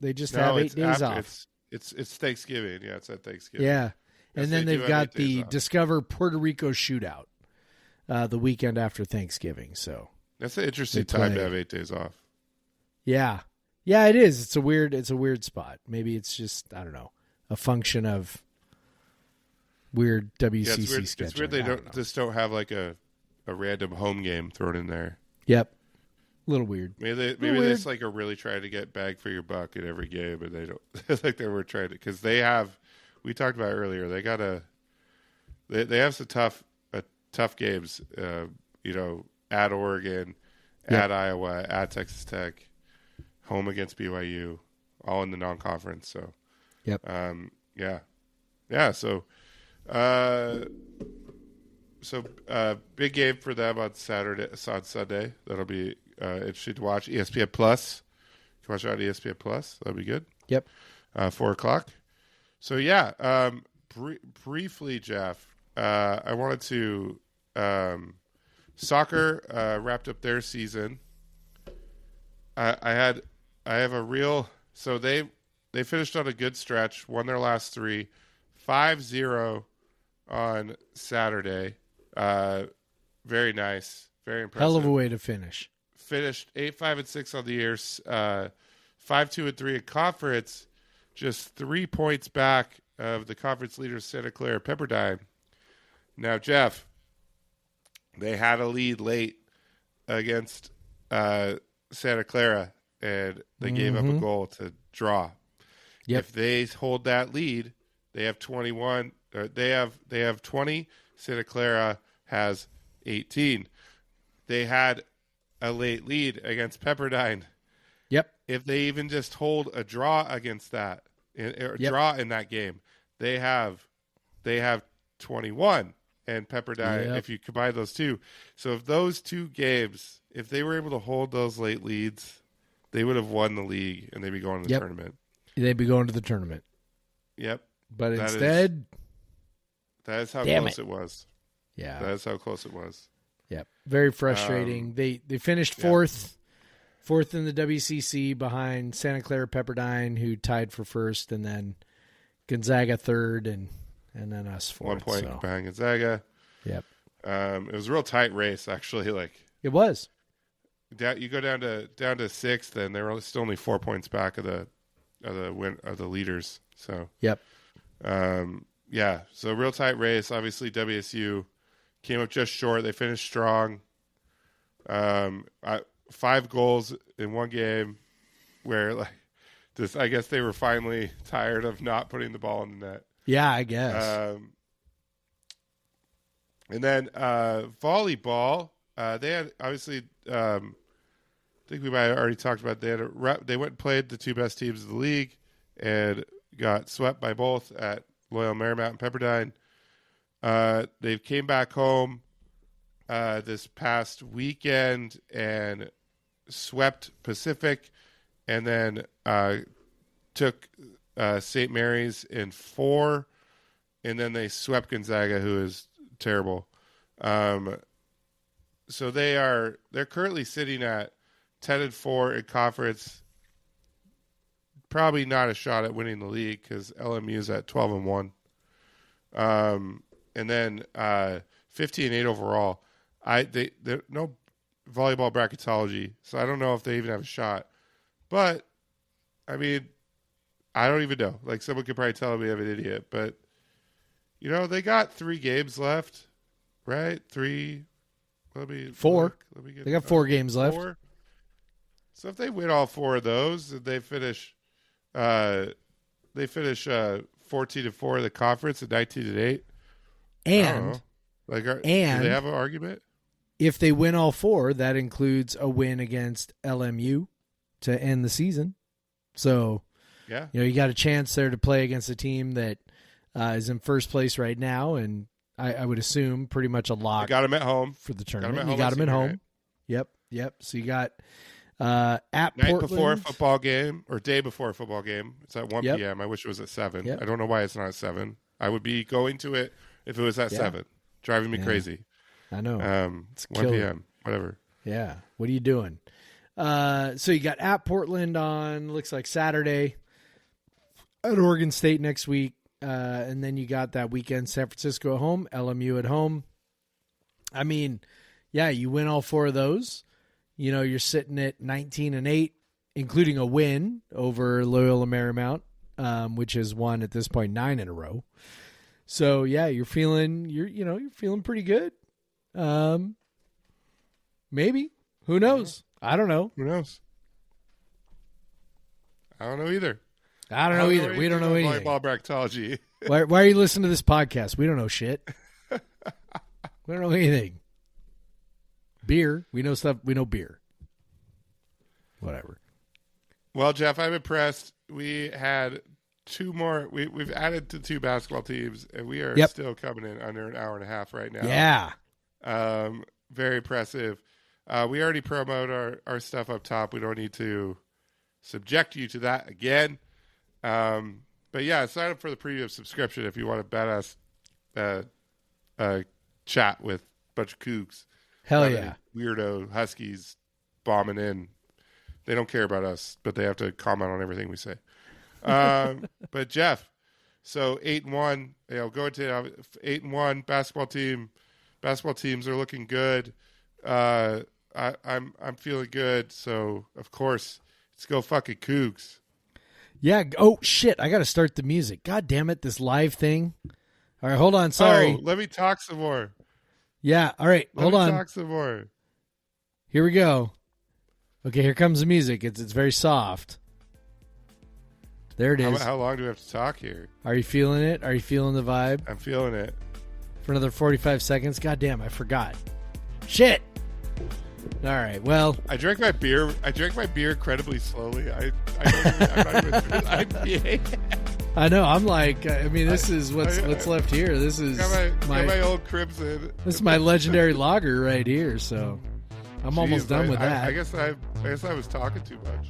They just have 8 days off. It's Thanksgiving. Yeah, it's at Thanksgiving. Yeah. Yes, And then they they've do got have 8 days the off. Discover Puerto Rico shootout the weekend after Thanksgiving. So That's an interesting They time play. to have 8 days off. yeah, it is. It's a weird spot. Maybe it's just, I don't know, a function of weird WCC Yeah, scheduling. it's weird they I don't know. don't have like a random home game thrown in there. Yep, a little weird. Maybe they weird. just like are really trying to get bang for your buck in every game, and they don't like they were trying to, because they have. We talked about it earlier. They have some tough games. You know, at Oregon, at Iowa, at Texas Tech, home against BYU, all in the non-conference. So, yeah. So big game for them on Sunday. That'll be interesting to watch. ESPN Plus. You can watch it on ESPN Plus. That'll be good. Yep. 4:00. So yeah, briefly, Jeff, I wanted to soccer wrapped up their season. I have a real, so they finished on a good stretch, won their last 3, 5-0 on Saturday. Very nice, very impressive. Hell of a way to finish. Finished 8-5-6 on the year, 5-2-3 in conference, just 3 points back of the conference leaders Santa Clara Pepperdine. Now, Jeff, they had a lead late against Santa Clara, and they gave up a goal to draw. Yep. If they hold that lead, they have 21. They have 20. Santa Clara has 18. They had a late lead against Pepperdine. Yep. If they even just hold a draw against that, draw in that game, they have 21. And Pepperdine, if you combine those two. So if those two games, if they were able to hold those late leads, they would have won the league and they'd be going to the tournament. They'd be going to the tournament. Yep. But instead, that is how close it was. Yeah. That is how close it was. Yep. Very frustrating. They finished fourth in the WCC behind Santa Clara Pepperdine, who tied for first, and then Gonzaga third, and then us fourth. 1 point behind Gonzaga. Yep. It was a real tight race, actually. Like it was. You go down to sixth, and they were still only 4 points back of the leaders. So yep. So real tight race. Obviously, WSU came up just short. They finished strong. 5 goals in one game, where I guess they were finally tired of not putting the ball in the net. Yeah, I guess. And then volleyball, they had obviously. I think we might have already talked about. They went and played the two best teams of the league, and got swept by both at Loyola Marymount and Pepperdine. They came back home this past weekend and swept Pacific, and then took St. Mary's in 4, and then they swept Gonzaga, who is terrible. So they're currently sitting at 10-4 in conference. Probably not a shot at winning the league because LMU's at 12-1. And then 15-8 overall. They're no volleyball bracketology, so I don't know if they even have a shot. But I mean, I don't even know. Like, someone could probably tell me I'm an idiot, but they got 3 games left, right? 3. Let me 4. Let me get, they got 4 games 4. left. So if they win all 4 of those, they finish 14-4 in the conference and 19-8. And do they have an argument? If they win all 4, that includes a win against LMU to end the season. So, you got a chance there to play against a team that is in first place right now, and I would assume pretty much a lock. You got them at home for the tournament. You got them at home. Right? Yep. So you got at night Portland. Before a football game, or day before a football game. It's at 1 p.m. I wish it was at 7. I don't know why it's not at 7. I would be going to it if it was at 7. Driving me crazy. I know. It's 1 p.m. Whatever. Yeah. What are you doing? So you got at Portland on, looks like Saturday, at Oregon State next week. And then you got that weekend, San Francisco at home, LMU at home. I mean, you win all 4 of those. You're sitting at 19-8, including a win over Loyola Marymount, which has won at this point 9 in a row. So you're feeling pretty good. Maybe. Who knows? I don't know. Who knows? I don't know either. I don't know either. We don't know anything. Volleyball bracketology. Why are you listening to this podcast? We don't know shit. We don't know anything. Beer. We know stuff. We know beer. Whatever. Well, Jeff, I'm impressed. We had 2 more. We've added to 2 basketball teams, and we are still coming in under an hour and a half right now. Yeah. Very impressive. We already promote our stuff up top. We don't need to subject you to that again. But sign up for the premium subscription if you want a badass chat with a bunch of Cougs. Hell yeah. Weirdo Huskies bombing in. They don't care about us, but they have to comment on everything we say. But Jeff, so 8-1, go to 8-1 basketball team. Basketball teams are looking good. I'm feeling good. So of course, let's go fucking Cougs. Yeah. Oh shit! I got to start the music. God damn it! This live thing. All right, hold on. Sorry. Let me talk some more. Yeah. All right. Hold on. Talk some more. Here we go. Okay, here comes the music. It's very soft. There it is. How long do we have to talk here? Are you feeling it? Are you feeling the vibe? I'm feeling it. For another 45 seconds? God damn, I forgot. Shit! All right, well. I drank my beer incredibly slowly. I'm not even IPA. I know. I'm like, I mean, this is what's left here. This is got my old Crimson. This is my legendary lager right here. So I'm almost done with that. I guess I was talking too much.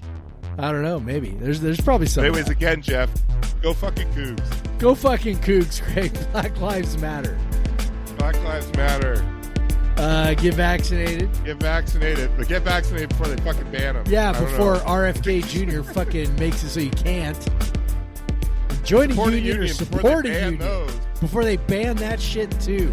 I don't know. Maybe there's probably some. Anyways, again, Jeff, go fucking Cougs. Go fucking Cougs, Greg. Black Lives Matter. Black Lives Matter. Get vaccinated. Get vaccinated, but get vaccinated before they fucking ban them. Yeah, before RFK Jr. fucking makes it so you can't. Join a union or support a union before they ban that shit too.